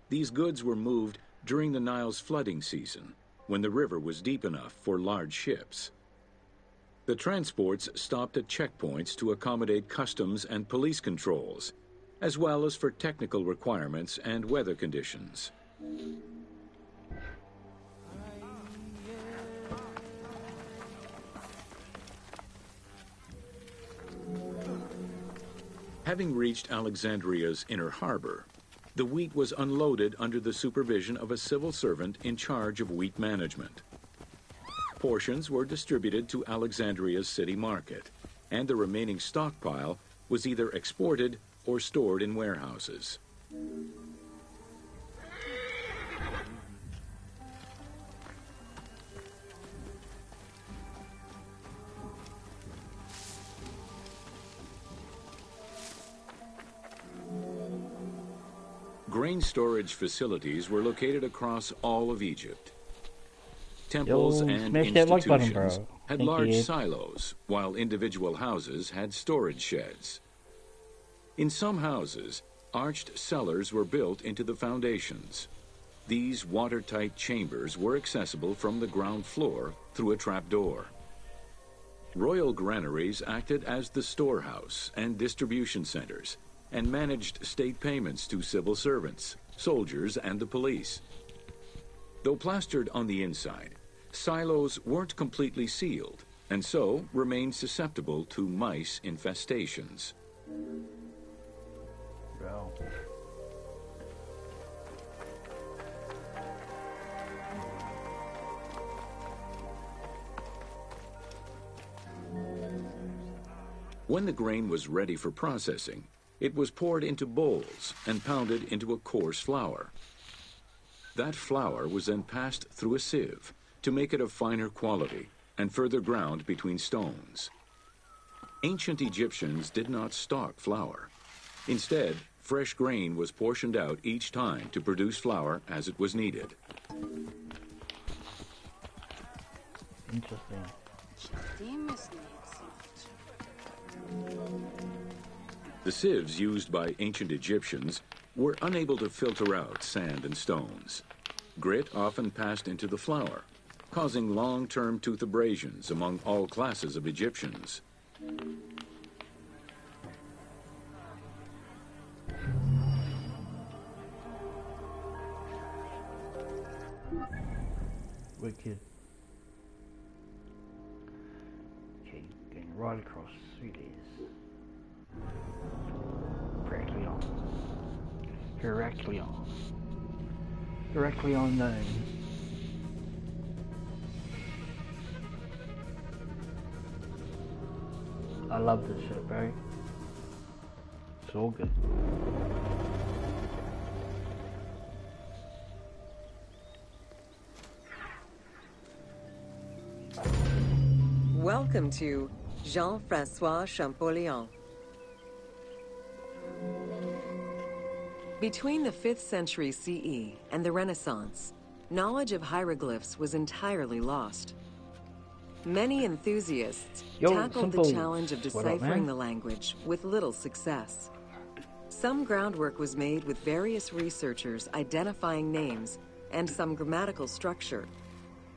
These goods were moved during the Nile's flooding season, when the river was deep enough for large ships. The transports stopped at checkpoints to accommodate customs and police controls, as well as for technical requirements and weather conditions. Having reached Alexandria's inner harbor, the wheat was unloaded under the supervision of a civil servant in charge of wheat management. Portions were distributed to Alexandria's city market, and the remaining stockpile was either exported or stored in warehouses. Grain storage facilities were located across all of Egypt. Temples and smash that like button, institutions bro. had Thank large you. silos, while individual houses had storage sheds. In some houses, arched cellars were built into the foundations. These watertight chambers were accessible from the ground floor through a trapdoor. Royal granaries acted as the storehouse and distribution centers, and managed state payments to civil servants, soldiers, and the police. Though plastered on the inside, silos weren't completely sealed, and so remained susceptible to mice infestations. Bro. When the grain was ready for processing, it was poured into bowls and pounded into a coarse flour. That flour was then passed through a sieve to make it of finer quality and further ground between stones. Ancient Egyptians did not stock flour. Instead, fresh grain was portioned out each time to produce flour as it was needed. Interesting. The sieves used by ancient Egyptians were unable to filter out sand and stones. Grit often passed into the flour, causing long-term tooth abrasions among all classes of Egyptians. Wicked. Okay, going right across through this. Heracleon known. I love this shit, bro. It's all good. Welcome to Jean-Francois Champollion. Between the 5th century CE and the Renaissance, knowledge of hieroglyphs was entirely lost. Many enthusiasts tackled the challenge of deciphering the language with little success. Some groundwork was made with various researchers identifying names and some grammatical structure,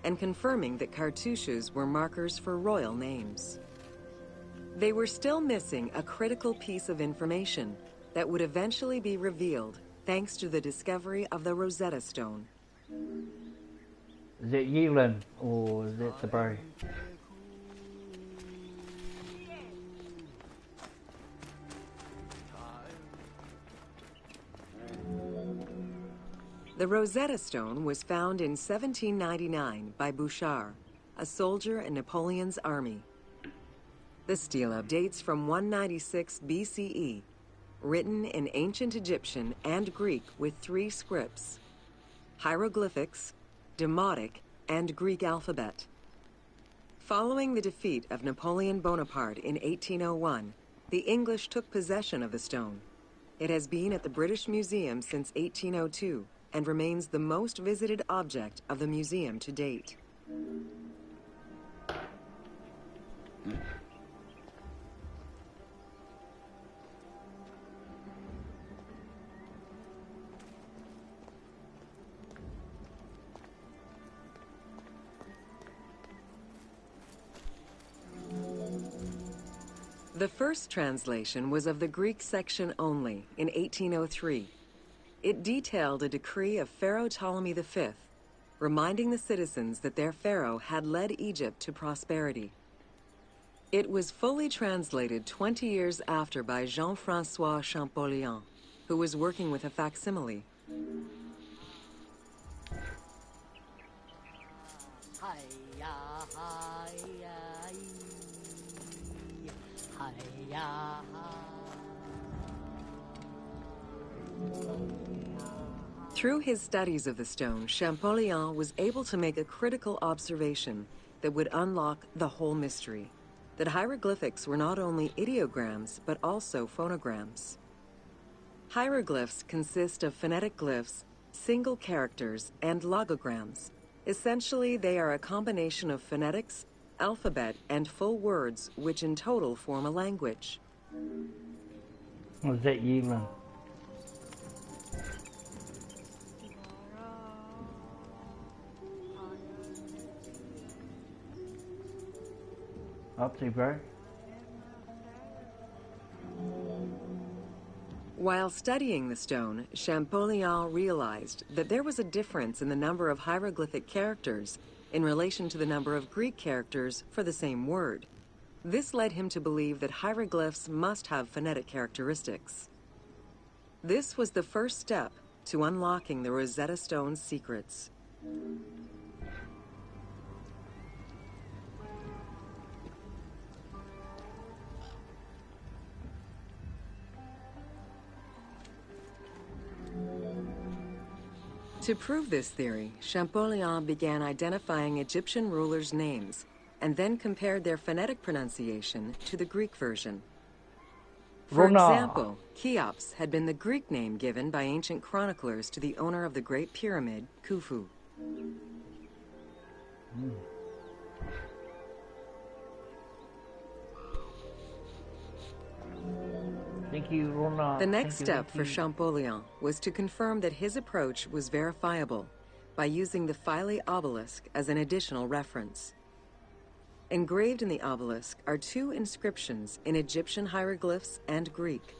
and confirming that cartouches were markers for royal names. They were still missing a critical piece of information that would eventually be revealed thanks to the discovery of the Rosetta Stone. Is that Yulin or is that the bro? The Rosetta Stone was found in 1799 by Bouchard, a soldier in Napoleon's army. The stela dates from 196 BCE, written in ancient Egyptian and Greek with 3 scripts: hieroglyphics, Demotic, and Greek alphabet. Following the defeat of Napoleon Bonaparte in 1801, the English took possession of the stone. It has been at the British Museum since 1802 and remains the most visited object of the museum to date. The first translation was of the Greek section only in 1803. It detailed a decree of Pharaoh Ptolemy V, reminding the citizens that their pharaoh had led Egypt to prosperity. It was fully translated 20 years after by Jean-François Champollion, who was working with a facsimile. Through his studies of the stone, Champollion was able to make a critical observation that would unlock the whole mystery, that hieroglyphics were not only ideograms, but also phonograms. Hieroglyphs consist of phonetic glyphs, single characters, and logograms. Essentially, they are a combination of phonetics, alphabet, and full words, which in total form a language. Was that Yulin? Up to, bro. While studying the stone, Champollion realized that there was a difference in the number of hieroglyphic characters in relation to the number of Greek characters for the same word. This led him to believe that hieroglyphs must have phonetic characteristics. This was the first step to unlocking the Rosetta Stone's secrets. To prove this theory, Champollion began identifying Egyptian rulers' names and then compared their phonetic pronunciation to the Greek version. For example, Cheops had been the Greek name given by ancient chroniclers to the owner of the Great Pyramid, Khufu. Thank you, Rona. The next step for Champollion was to confirm that his approach was verifiable by using the Philae obelisk as an additional reference. Engraved in the obelisk are two inscriptions in Egyptian hieroglyphs and Greek.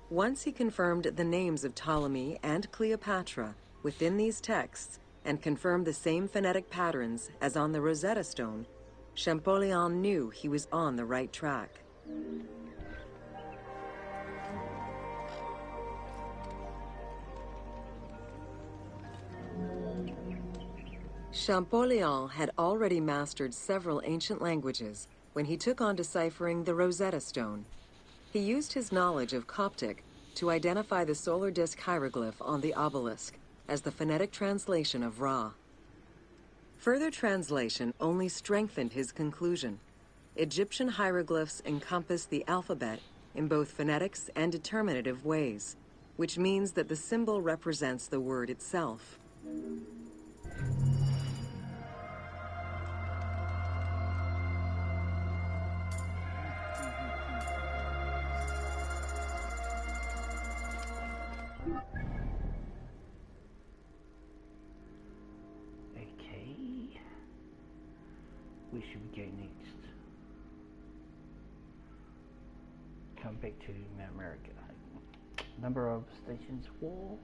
Once he confirmed the names of Ptolemy and Cleopatra within these texts and confirmed the same phonetic patterns as on the Rosetta Stone, Champollion knew he was on the right track. Champollion had already mastered several ancient languages when he took on deciphering the Rosetta Stone. He used his knowledge of Coptic to identify the solar disk hieroglyph on the obelisk as the phonetic translation of Ra. Further translation only strengthened his conclusion. Egyptian hieroglyphs encompass the alphabet in both phonetics and determinative ways, which means that the symbol represents the word itself. Okay. Where should we go next? Come back to America. Number of stations 4.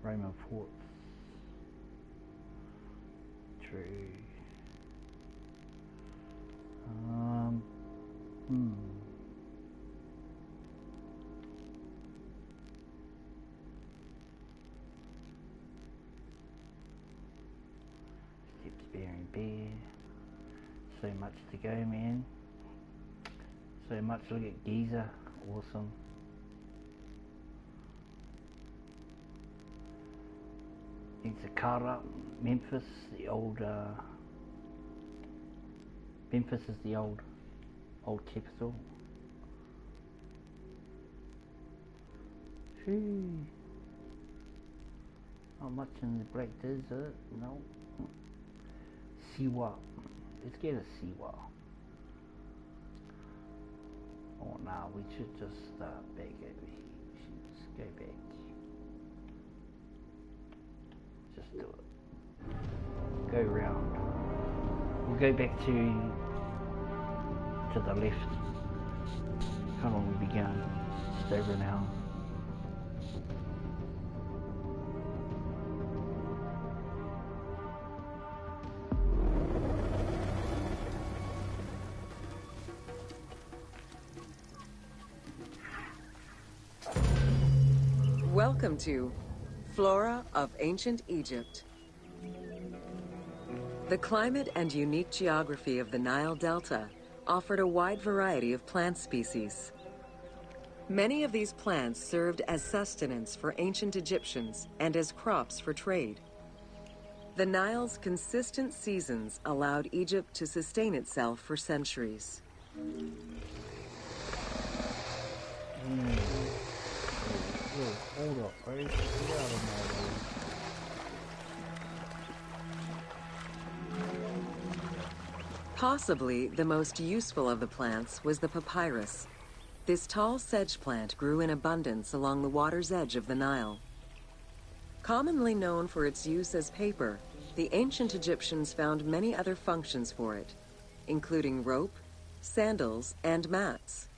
Roman forts. True. Steps bearing bear. So much to go, man. So much. Look at Giza. Awesome. It's Zakara, Memphis, the old Memphis is the old capital. Gee. Not much in the Black Desert, no. Siwa. Let's get a Siwa. Oh nah, we should just start back over here. We should just go back. Just do it. Go round. We'll go back to the left. How long we began? Just over an hour. Welcome to Flora of Ancient Egypt. The climate and unique geography of the Nile Delta offered a wide variety of plant species. Many of these plants served as sustenance for ancient Egyptians and as crops for trade. The Nile's consistent seasons allowed Egypt to sustain itself for centuries. Hold up, right? Get out of my way. Possibly the most useful of the plants was the papyrus. This tall sedge plant grew in abundance along the water's edge of the Nile. Commonly known for its use as paper, the ancient Egyptians found many other functions for it, including rope, sandals, and mats.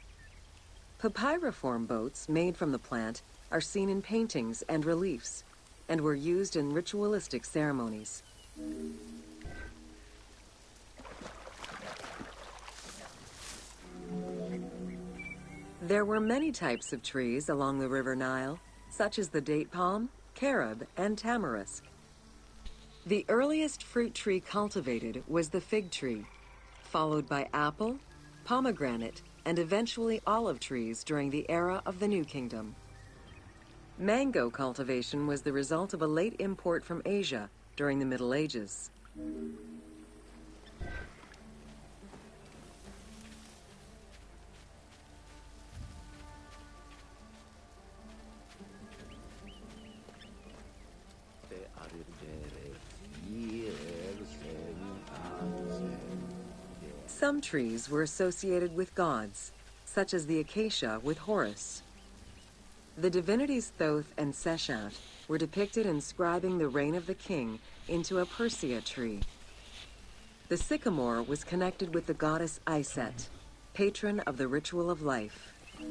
Papyriform boats made from the plant are seen in paintings and reliefs, and were used in ritualistic ceremonies. There were many types of trees along the River Nile, such as the date palm, carob, and tamarisk. The earliest fruit tree cultivated was the fig tree, followed by apple, pomegranate, and eventually olive trees during the era of the New Kingdom. Mango cultivation was the result of a late import from Asia during the Middle Ages. Some trees were associated with gods, such as the acacia with Horus. The divinities Thoth and Seshat were depicted inscribing the reign of the king into a Persea tree. The sycamore was connected with the goddess Iset, patron of the ritual of life. Yeah,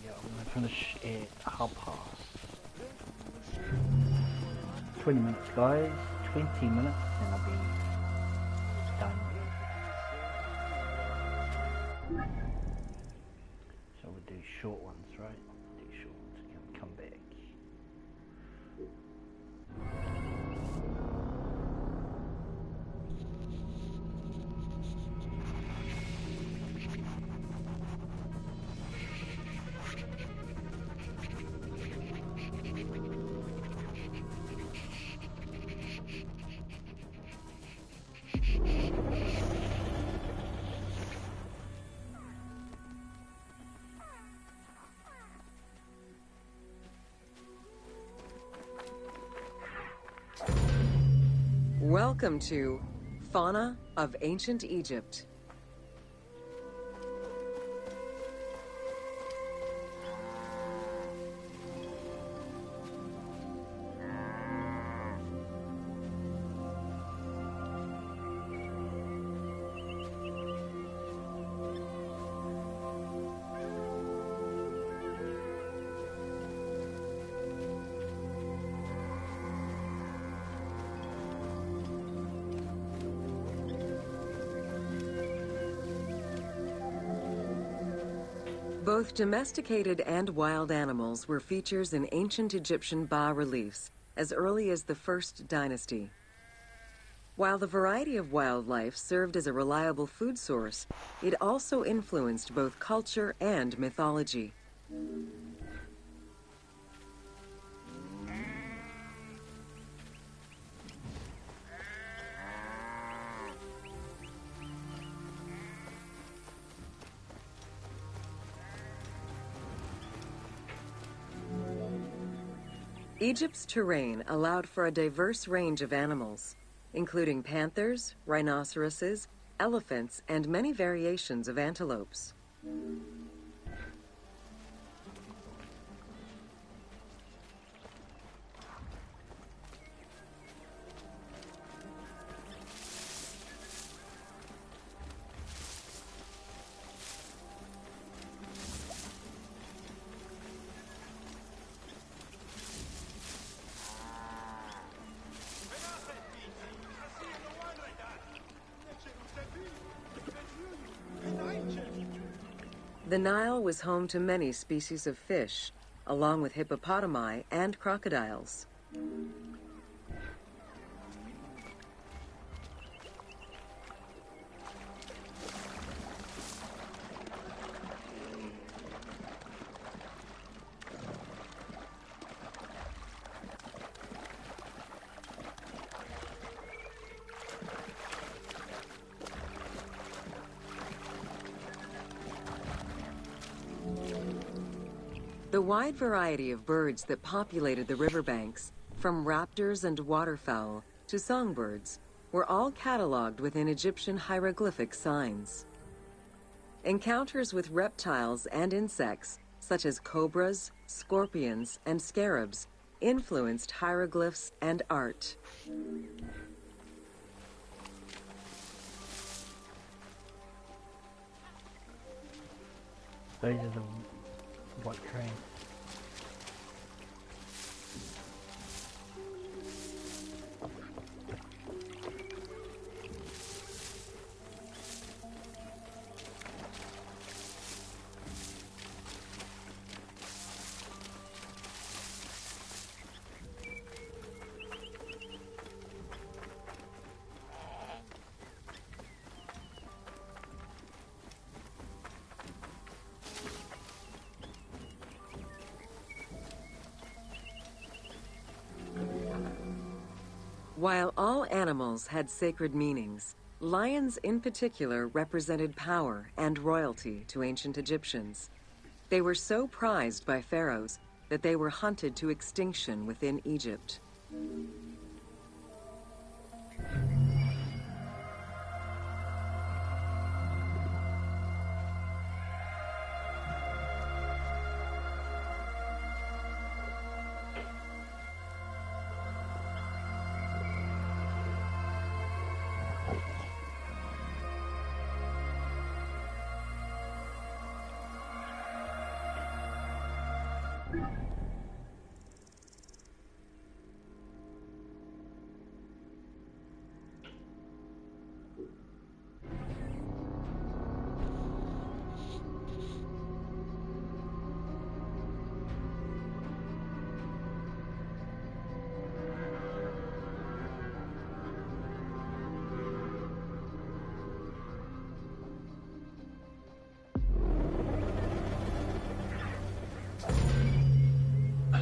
I'm gonna finish at past. 20 minutes, guys. 20 minutes, and I'll be done. So we'll do short ones, right? Do short ones and come back. Welcome to Fauna of Ancient Egypt. Both domesticated and wild animals were features in ancient Egyptian bas-reliefs as early as the First Dynasty. While the variety of wildlife served as a reliable food source, it also influenced both culture and mythology. Egypt's terrain allowed for a diverse range of animals, including panthers, rhinoceroses, elephants, and many variations of antelopes. The Nile was home to many species of fish, along with hippopotami and crocodiles. The wide variety of birds that populated the riverbanks, from raptors and waterfowl to songbirds, were all cataloged within Egyptian hieroglyphic signs. Encounters with reptiles and insects, such as cobras, scorpions, and scarabs, influenced hieroglyphs and art. These are the white train. While all animals had sacred meanings, lions in particular represented power and royalty to ancient Egyptians. They were so prized by pharaohs that they were hunted to extinction within Egypt.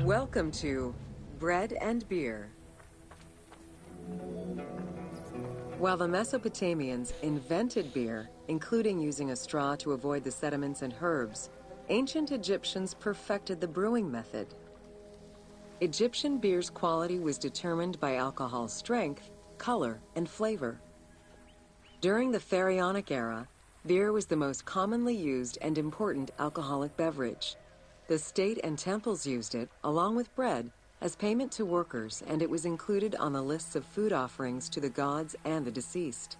Welcome to Bread and Beer. While the Mesopotamians invented beer, including using a straw to avoid the sediments and herbs, ancient Egyptians perfected the brewing method. Egyptian beer's quality was determined by alcohol's strength, color, and flavor. During the Pharaonic era, beer was the most commonly used and important alcoholic beverage. The state and temples used it, along with bread, as payment to workers, and it was included on the lists of food offerings to the gods and the deceased.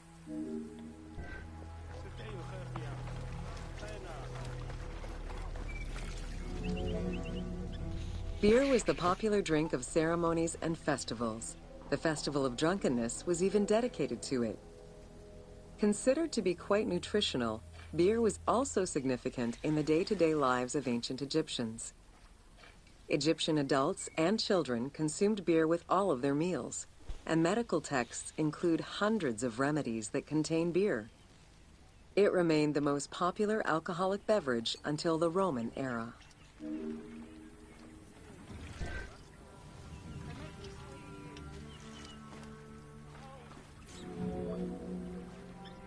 Beer was the popular drink of ceremonies and festivals. The Festival of Drunkenness was even dedicated to it. Considered to be quite nutritional, beer was also significant in the day-to-day lives of ancient Egyptians. Egyptian adults and children consumed beer with all of their meals, and medical texts include hundreds of remedies that contain beer. It remained the most popular alcoholic beverage until the Roman era.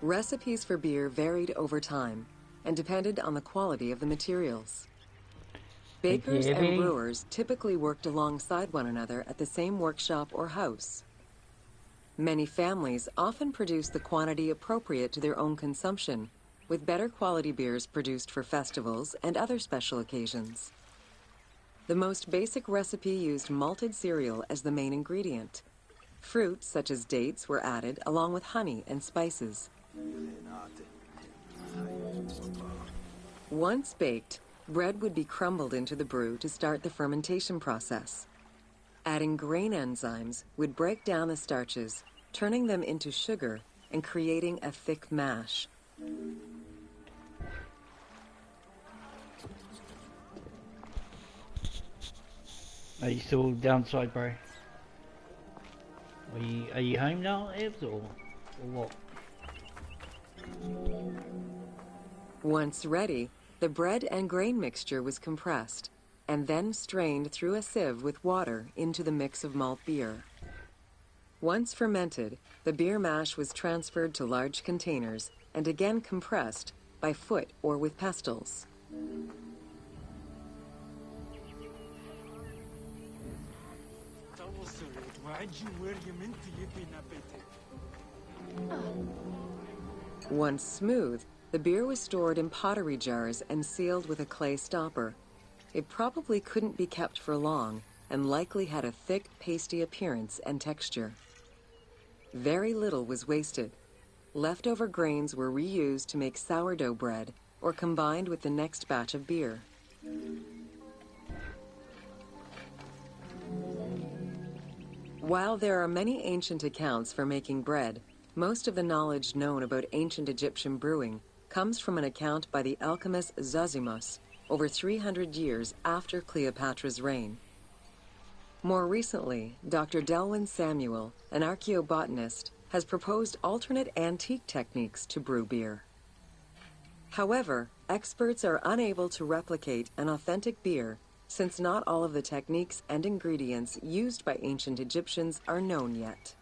Recipes for beer varied over time and depended on the quality of the materials. Bakers you, and Evie. brewers typically worked alongside one another at the same workshop or house. Many families often produce the quantity appropriate to their own consumption, with better quality beers produced for festivals and other special occasions. The most basic recipe used malted cereal as the main ingredient. Fruits such as dates were added along with honey and spices. Once baked, bread would be crumbled into the brew to start the fermentation process. Adding grain enzymes would break down the starches, turning them into sugar and creating a thick mash. Are you still downside, bro? Are you home now, Evs, or what? Once ready, the bread and grain mixture was compressed and then strained through a sieve with water into the mix of malt beer. Once fermented, the beer mash was transferred to large containers and again compressed by foot or with pestles. Once smooth, the beer was stored in pottery jars and sealed with a clay stopper. It probably couldn't be kept for long and likely had a thick, pasty appearance and texture. Very little was wasted. Leftover grains were reused to make sourdough bread or combined with the next batch of beer. While there are many ancient accounts for making bread, most of the knowledge known about ancient Egyptian brewing comes from an account by the alchemist Zosimus over 300 years after Cleopatra's reign. More recently, Dr. Delwyn Samuel, an archaeobotanist, has proposed alternate antique techniques to brew beer. However, experts are unable to replicate an authentic beer since not all of the techniques and ingredients used by ancient Egyptians are known yet.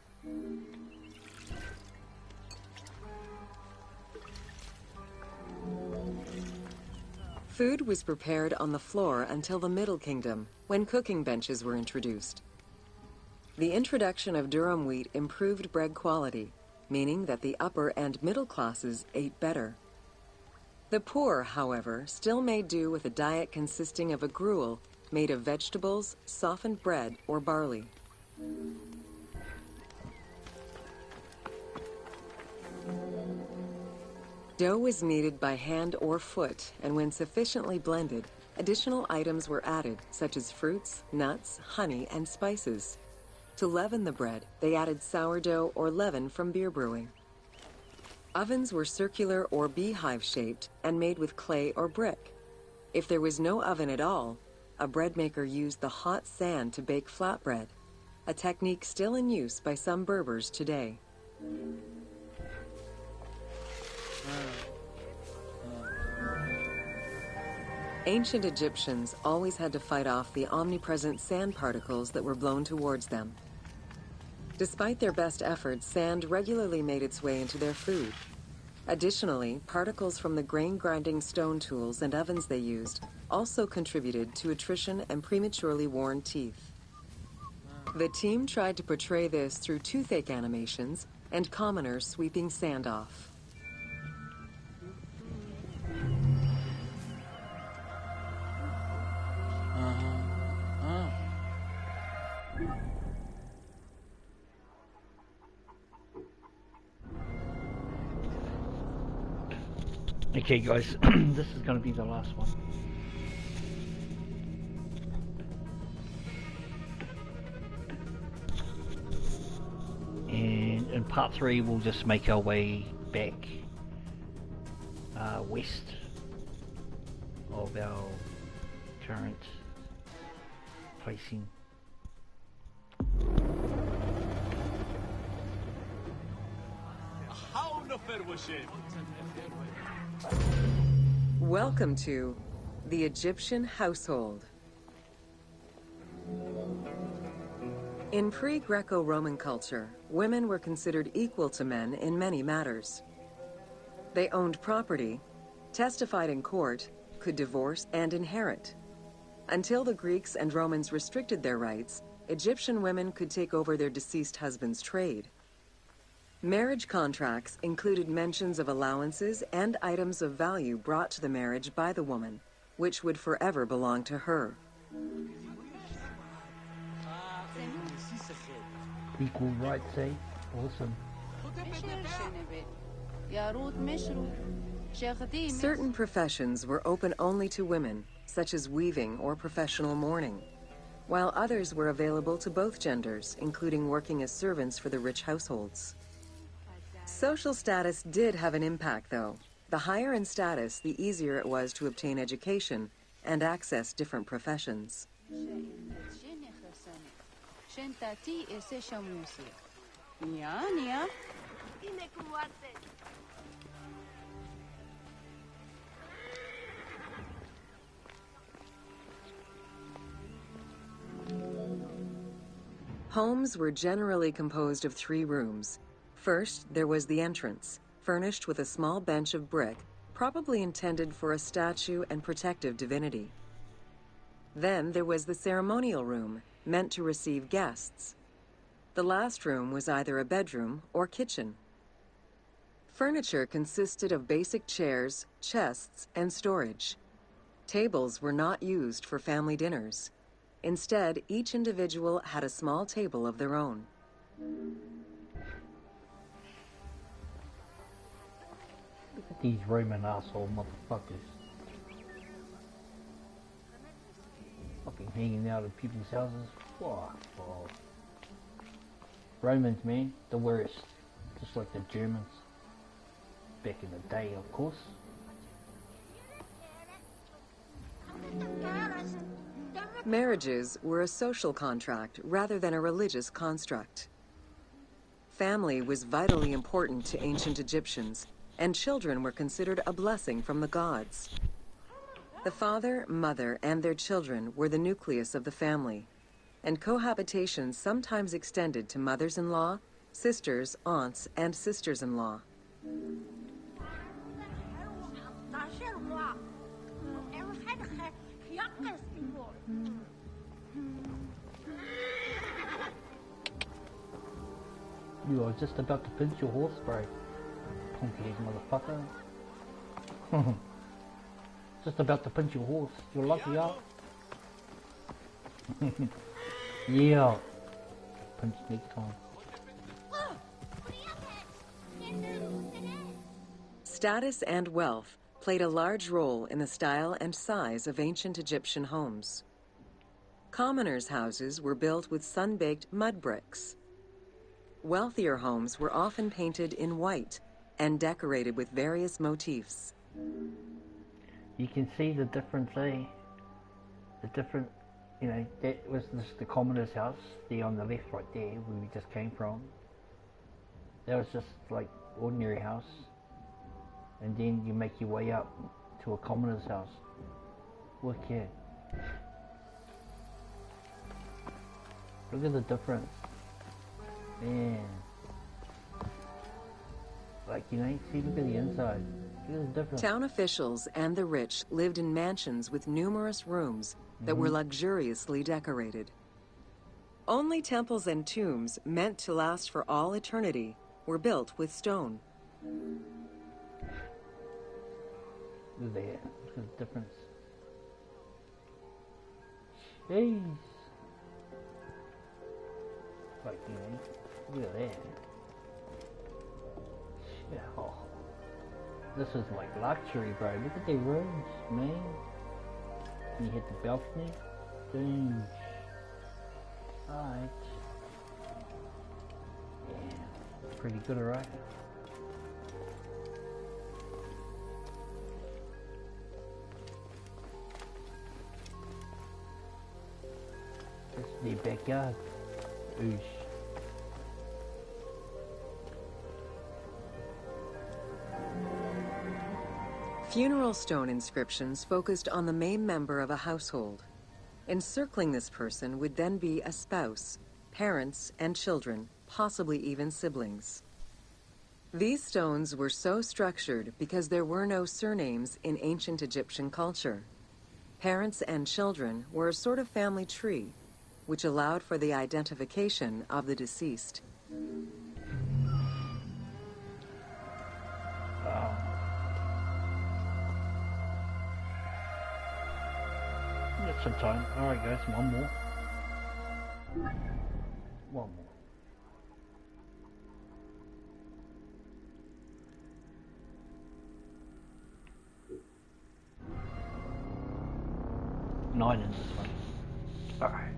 Food was prepared on the floor until the Middle Kingdom, when cooking benches were introduced. The introduction of durum wheat improved bread quality, meaning that the upper and middle classes ate better. The poor, however, still made do with a diet consisting of a gruel made of vegetables, softened bread, or barley. Dough was kneaded by hand or foot, and when sufficiently blended, additional items were added, such as fruits, nuts, honey, and spices. To leaven the bread, they added sourdough or leaven from beer brewing. Ovens were circular or beehive-shaped and made with clay or brick. If there was no oven at all, a bread maker used the hot sand to bake flatbread, a technique still in use by some Berbers today. Ancient Egyptians always had to fight off the omnipresent sand particles that were blown towards them. Despite their best efforts, sand regularly made its way into their food. Additionally, particles from the grain-grinding stone tools and ovens they used also contributed to attrition and prematurely worn teeth. The team tried to portray this through toothache animations and commoners sweeping sand off. Okay guys, this is going to be the last one. And in part 3 we'll just make our way back west of our current placing. Welcome to the Egyptian household. In pre-Greco-Roman culture, women were considered equal to men in many matters. They owned property, testified in court, could divorce and inherit. Until the Greeks and Romans restricted their rights, Egyptian women could take over their deceased husband's trade. Marriage contracts included mentions of allowances and items of value brought to the marriage by the woman, which would forever belong to her. Equal rights, eh? Awesome. Certain professions were open only to women, such as weaving or professional mourning, while others were available to both genders, including working as servants for the rich households. Social status did have an impact, though. The higher in status, the easier it was to obtain education and access different professions. Homes were generally composed of 3 rooms. First, there was the entrance, furnished with a small bench of brick, probably intended for a statue and protective divinity. Then there was the ceremonial room, meant to receive guests. The last room was either a bedroom or kitchen. Furniture consisted of basic chairs, chests, and storage. Tables were not used for family dinners. Instead, each individual had a small table of their own. Look at these Roman asshole motherfuckers. Fucking hanging out at people's houses. Fuck off. Romans, man, the worst. Just like the Germans. Back in the day, of course. Marriages were a social contract rather than a religious construct. Family was vitally important to ancient Egyptians, and children were considered a blessing from the gods. The father, mother, and their children were the nucleus of the family, and cohabitation sometimes extended to mothers-in-law, sisters, aunts, and sisters-in-law. You are just about to pinch your horse, bro. Punk-ass motherfucker. Just about to pinch your horse. You're lucky, huh? Yeah. Pinch next time. Status and wealth played a large role in the style and size of ancient Egyptian homes. Commoners' houses were built with sun-baked mud bricks. Wealthier homes were often painted in white and decorated with various motifs. You can see the difference, eh? The different, you know, that was just the commoner's house, there on the left right there, where we just came from. That was just like ordinary house. And then you make your way up to a commoner's house. Look here. Look at the difference. Man. Like, you know, see, look at the inside. Look at the difference. Town officials and the rich lived in mansions with numerous rooms that were luxuriously decorated. Only temples and tombs meant to last for all eternity were built with stone. Look there. Look at the difference. Jeez. Like, you know, look at that. Yeah. Oh. This is like luxury, bro. Look at their rooms, man. And you hit the balcony. Boom. Alright. Yeah. Pretty good, alright. This is their backyard. Oosh. Funeral stone inscriptions focused on the main member of a household. Encircling this person would then be a spouse, parents, and children, possibly even siblings. These stones were so structured because there were no surnames in ancient Egyptian culture. Parents and children were a sort of family tree, which allowed for the identification of the deceased. Got some time. Alright guys, one more. One more. Nine in this one. Alright.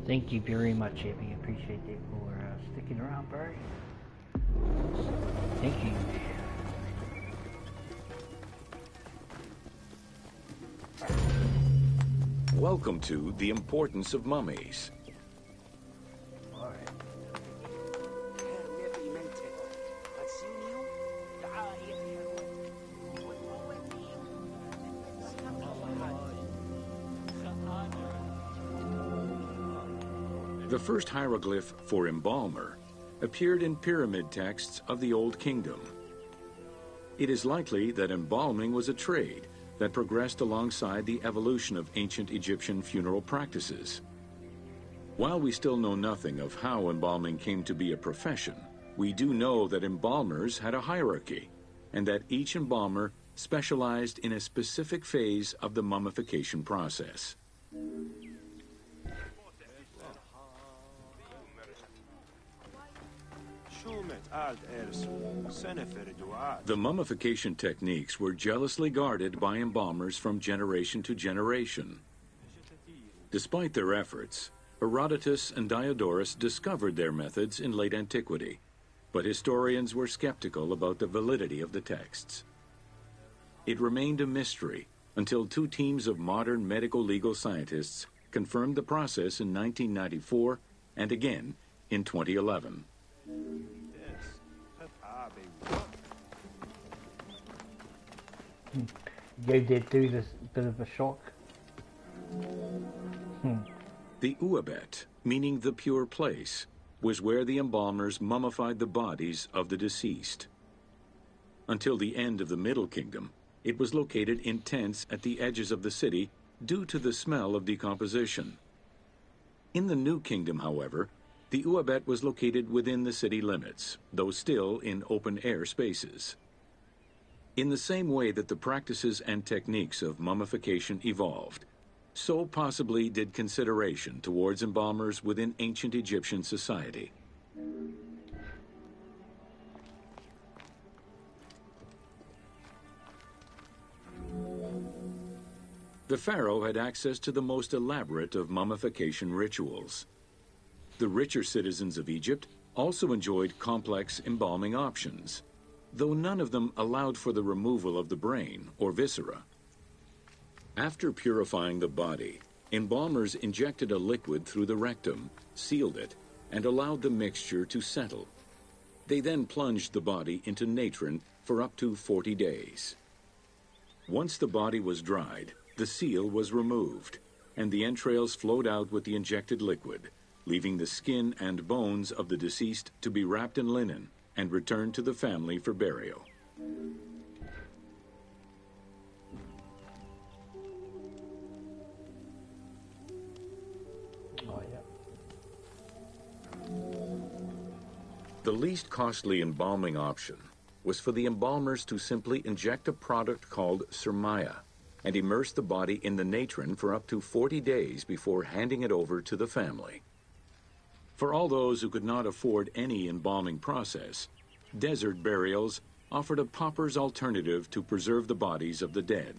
Thank you very much, Abby. Appreciate it for sticking around, bro. Thank you. Welcome to The Importance of Mummies. The first hieroglyph for embalmer appeared in pyramid texts of the Old Kingdom. It is likely that embalming was a trade that progressed alongside the evolution of ancient Egyptian funeral practices. While we still know nothing of how embalming came to be a profession, we do know that embalmers had a hierarchy, and that each embalmer specialized in a specific phase of the mummification process. The mummification techniques were jealously guarded by embalmers from generation to generation. Despite their efforts, Herodotus and Diodorus discovered their methods in late antiquity, but historians were skeptical about the validity of the texts. It remained a mystery until two teams of modern medical legal scientists confirmed the process in 1994 and again in 2011. You did do this bit of a shock. The Uabet, meaning the pure place, was where the embalmers mummified the bodies of the deceased. Until the end of the Middle Kingdom, it was located in tents at the edges of the city due to the smell of decomposition. In the New Kingdom, however, the Uabet was located within the city limits, though still in open-air spaces. In the same way that the practices and techniques of mummification evolved, so possibly did consideration towards embalmers within ancient Egyptian society. The pharaoh had access to the most elaborate of mummification rituals. The richer citizens of Egypt also enjoyed complex embalming options, though none of them allowed for the removal of the brain or viscera. After purifying the body, embalmers injected a liquid through the rectum, sealed it, and allowed the mixture to settle. They then plunged the body into natron for up to 40 days. Once the body was dried, the seal was removed, and the entrails flowed out with the injected liquid, leaving the skin and bones of the deceased to be wrapped in linen and returned to the family for burial. The least costly embalming option was for the embalmers to simply inject a product called surmaya and immerse the body in the natron for up to 40 days before handing it over to the family. For all those who could not afford any embalming process, desert burials offered a pauper's alternative to preserve the bodies of the dead.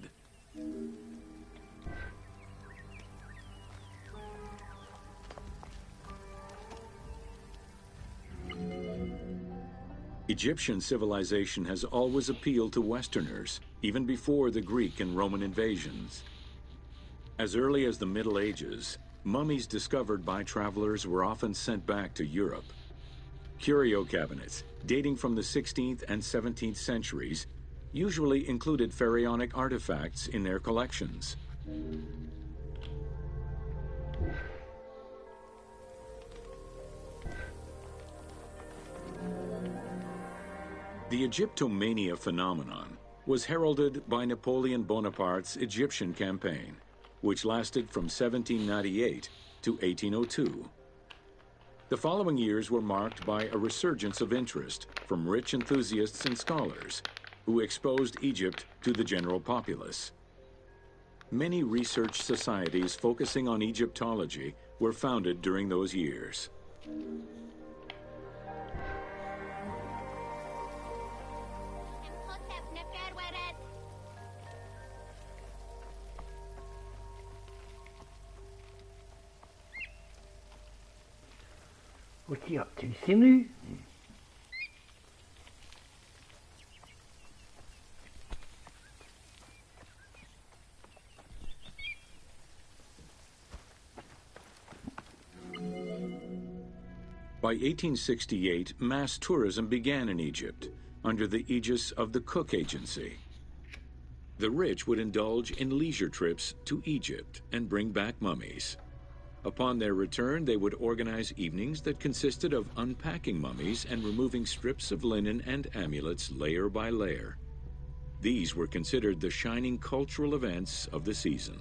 Egyptian civilization has always appealed to Westerners, even before the Greek and Roman invasions. As early as the Middle Ages, mummies discovered by travelers were often sent back to Europe. Curio cabinets, dating from the 16th and 17th centuries, usually included pharaonic artifacts in their collections. The Egyptomania phenomenon was heralded by Napoleon Bonaparte's Egyptian campaign, which lasted from 1798 to 1802. The following years were marked by a resurgence of interest from rich enthusiasts and scholars who exposed Egypt to the general populace. Many research societies focusing on Egyptology were founded during those years. What's he up to, Simu? By 1868, mass tourism began in Egypt under the aegis of the Cook Agency. The rich would indulge in leisure trips to Egypt and bring back mummies. Upon their return, they would organize evenings that consisted of unpacking mummies and removing strips of linen and amulets layer by layer. These were considered the shining cultural events of the season.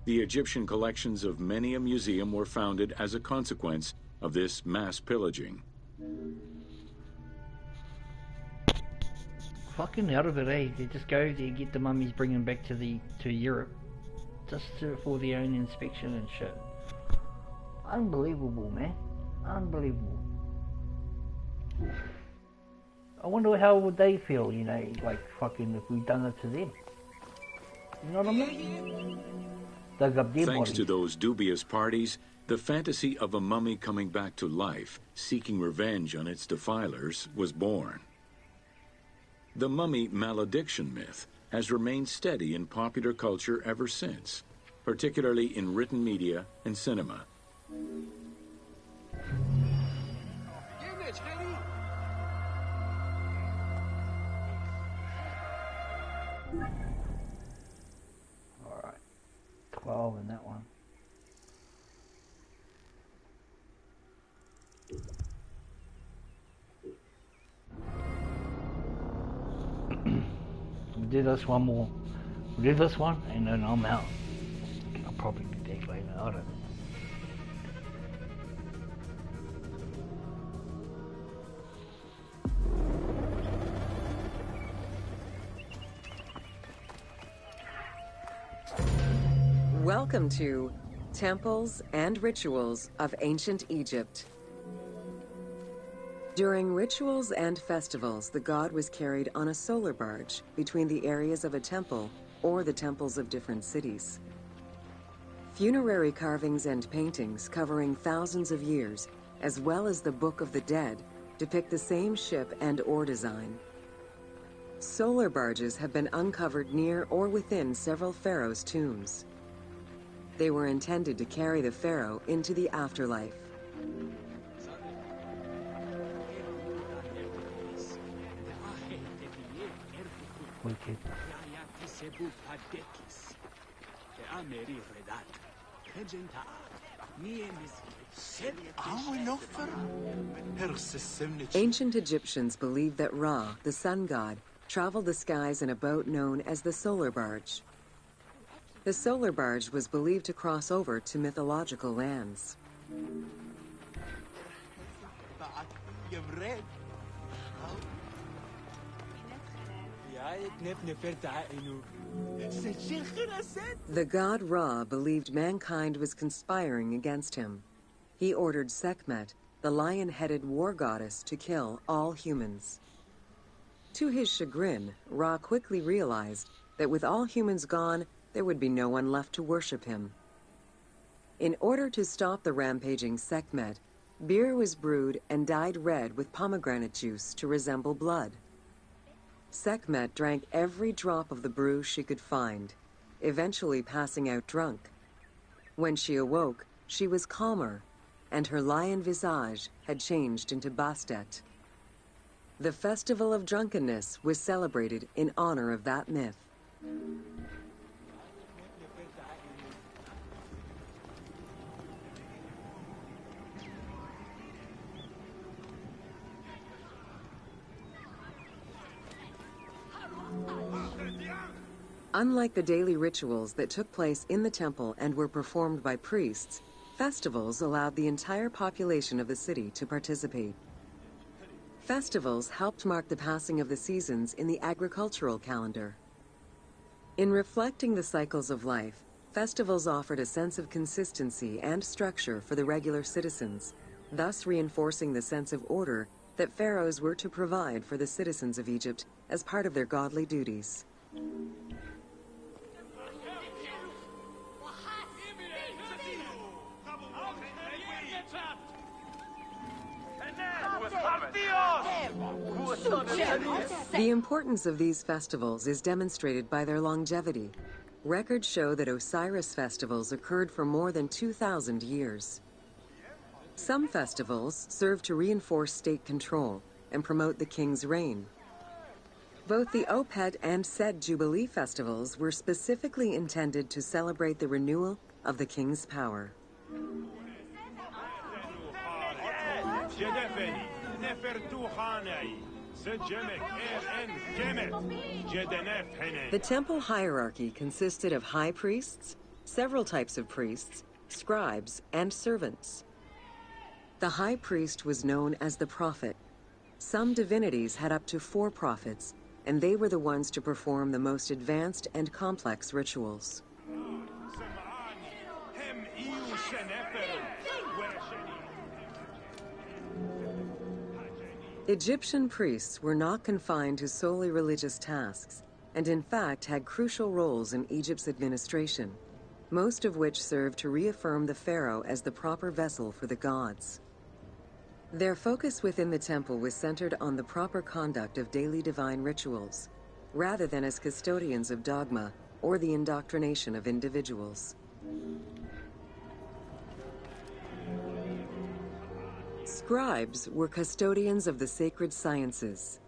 The Egyptian collections of many a museum were founded as a consequence of this mass pillaging. Fucking out of it, eh? They just go there, get the mummies, bring them back to Europe, just for their own inspection and shit. Unbelievable, man. Unbelievable. I wonder how would they feel, you know, like fucking if we'd done it to them. You know what I mean? Dug up their Thanks bodies. to those dubious parties, the fantasy of a mummy coming back to life, seeking revenge on its defilers, was born. The mummy malediction myth has remained steady in popular culture ever since, particularly in written media and cinema. Alright. 12 in that one. We'll do this one more. We'll do this one and then I'm out. I'll probably be back later. I don't know. Welcome to Temples and Rituals of Ancient Egypt. During rituals and festivals, the god was carried on a solar barge between the areas of a temple or the temples of different cities. Funerary carvings and paintings covering thousands of years, as well as the Book of the Dead, depict the same ship and oar design. Solar barges have been uncovered near or within several pharaohs' tombs. They were intended to carry the pharaoh into the afterlife. Wicked. Ancient Egyptians believed that Ra, the sun god, traveled the skies in a boat known as the solar barge. The solar barge was believed to cross over to mythological lands. The god Ra believed mankind was conspiring against him. He ordered Sekhmet, the lion-headed war goddess, to kill all humans. To his chagrin, Ra quickly realized that with all humans gone, there would be no one left to worship him. In order to stop the rampaging Sekhmet, beer was brewed and dyed red with pomegranate juice to resemble blood. Sekhmet drank every drop of the brew she could find, eventually passing out drunk. When she awoke, she was calmer, and her lion visage had changed into Bastet. The Festival of Drunkenness was celebrated in honor of that myth. Unlike the daily rituals that took place in the temple and were performed by priests, festivals allowed the entire population of the city to participate. Festivals helped mark the passing of the seasons in the agricultural calendar. In reflecting the cycles of life, festivals offered a sense of consistency and structure for the regular citizens, thus reinforcing the sense of order that pharaohs were to provide for the citizens of Egypt as part of their godly duties. The importance of these festivals is demonstrated by their longevity. Records show that Osiris festivals occurred for more than 2,000 years. Some festivals serve to reinforce state control and promote the king's reign. Both the Opet and Sed Jubilee festivals were specifically intended to celebrate the renewal of the king's power. The temple hierarchy consisted of high priests, several types of priests, scribes, and servants. The high priest was known as the prophet. Some divinities had up to 4 prophets, and they were the ones to perform the most advanced and complex rituals. Egyptian priests were not confined to solely religious tasks, and in fact had crucial roles in Egypt's administration, most of which served to reaffirm the pharaoh as the proper vessel for the gods. Their focus within the temple was centered on the proper conduct of daily divine rituals, rather than as custodians of dogma or the indoctrination of individuals. Scribes were custodians of the sacred sciences.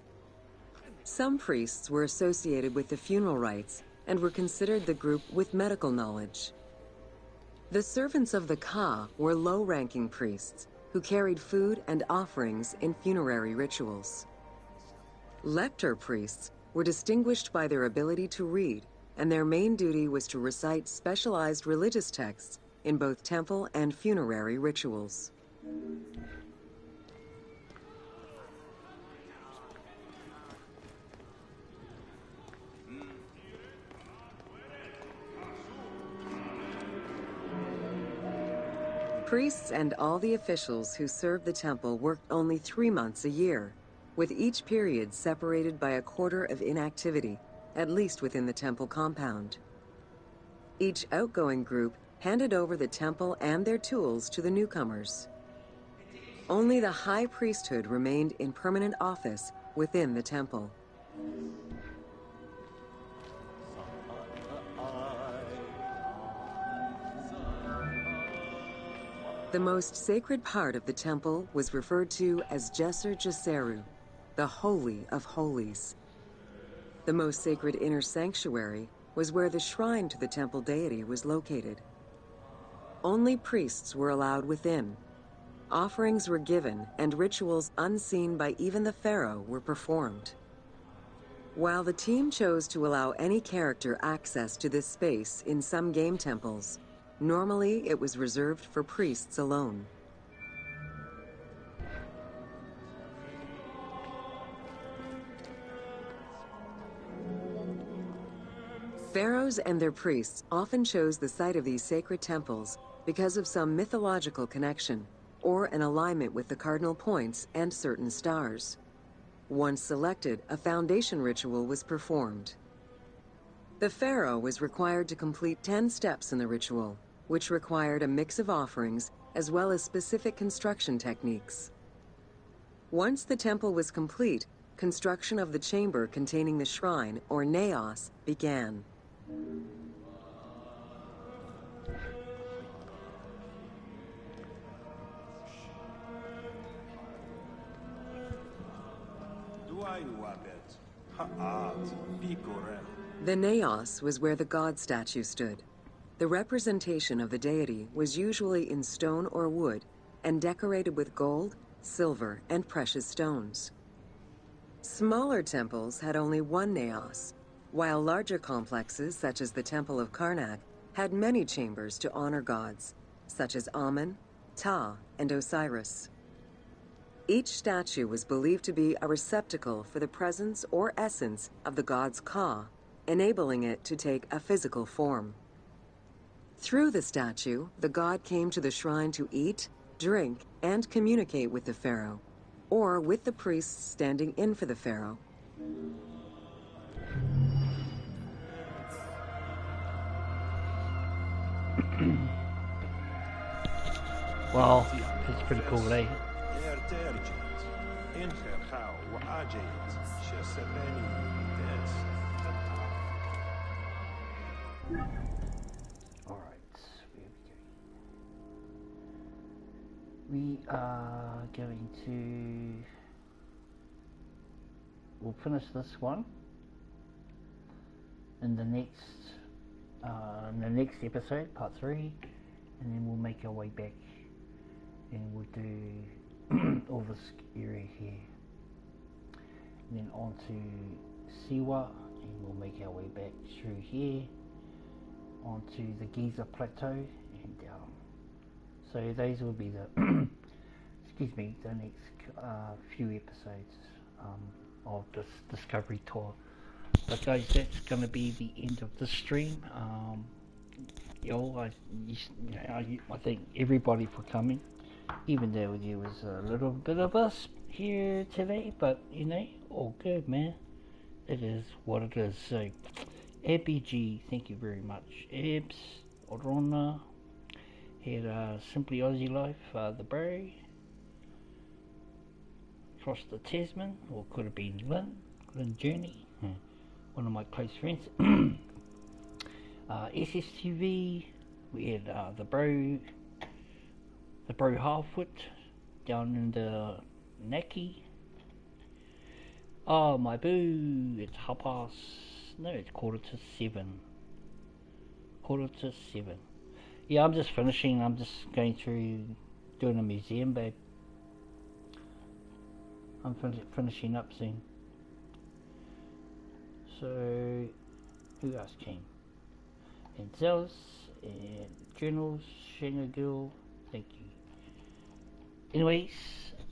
Some priests were associated with the funeral rites and were considered the group with medical knowledge. The servants of the Ka were low-ranking priests who carried food and offerings in funerary rituals. Lector priests were distinguished by their ability to read, and their main duty was to recite specialized religious texts in both temple and funerary rituals. Priests and all the officials who served the temple worked only 3 months a year, with each period separated by a quarter of inactivity, at least within the temple compound. Each outgoing group handed over the temple and their tools to the newcomers. Only the high priesthood remained in permanent office within the temple. The most sacred part of the temple was referred to as Jeser Jeseru, the Holy of Holies. The most sacred inner sanctuary was where the shrine to the temple deity was located. Only priests were allowed within. Offerings were given, and rituals unseen by even the pharaoh were performed. While the team chose to allow any character access to this space in some game temples, normally it was reserved for priests alone. Pharaohs and their priests often chose the site of these sacred temples because of some mythological connection or an alignment with the cardinal points and certain stars. Once selected, a foundation ritual was performed. The pharaoh was required to complete 10 steps in the ritual, which required a mix of offerings as well as specific construction techniques. Once the temple was complete, construction of the chamber containing the shrine, or naos, began. The naos was where the god statue stood. The representation of the deity was usually in stone or wood and decorated with gold, silver, and precious stones. Smaller temples had only one naos, while larger complexes, such as the Temple of Karnak, had many chambers to honor gods, such as Amun, Ptah, and Osiris. Each statue was believed to be a receptacle for the presence or essence of the god's Ka, enabling it to take a physical form. Through the statue, the god came to the shrine to eat, drink, and communicate with the pharaoh, or with the priests standing in for the pharaoh. Well, it's pretty cool, eh? Alright, we are going to... We'll finish this one in the next episode, part 3, and then we'll make our way back and we'll do all this area here, and then on to Siwa, and we'll make our way back through here onto the Giza Plateau, and so those will be the excuse me, the next few episodes of this discovery tour. But guys, that's going to be the end of the stream. I thank everybody for coming, even though there was a little bit of us here today, but you know, all good, man. It is what it is. So ABG, thank you very much. Ebs, Orona, had Simply Aussie Life, the bro, across the Tasman, or could have been Lynn Journey, one of my close friends. SSTV, we had the bro Halfwood down in the Naki. Oh my boo, it's 7:15. Quarter to 7. Yeah, I'm just finishing. I'm just going through doing a museum, babe. I'm finishing up soon. So, who else came? And Zealous, and Journals, Shanga Girl, thank you. Anyways,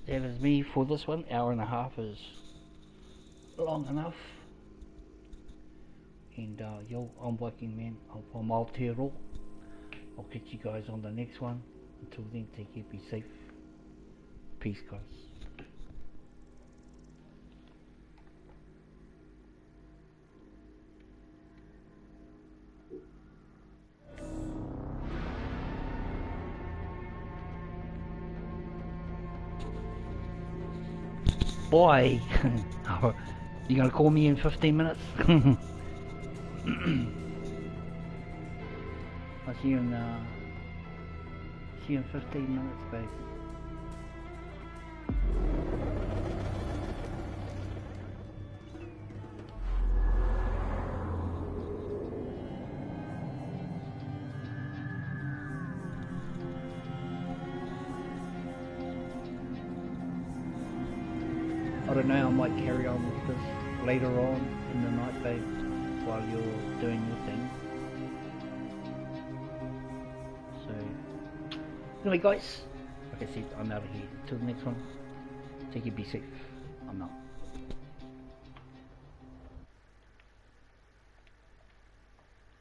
that is me for this one. Hour and a half is long enough. And I'm Viking Man. I'm from Aotearoa. I'll catch you guys on the next one. Until then, take care, be safe. Peace, guys. Boy, you gonna call me in 15 minutes? I'll see you in 15 minutes, babe. I don't know, I might carry on with this later on in the night, babe, while you're doing your thing. So, anyway guys, like I said, I'm out of here. Till the next one, take it, be safe. I'm out.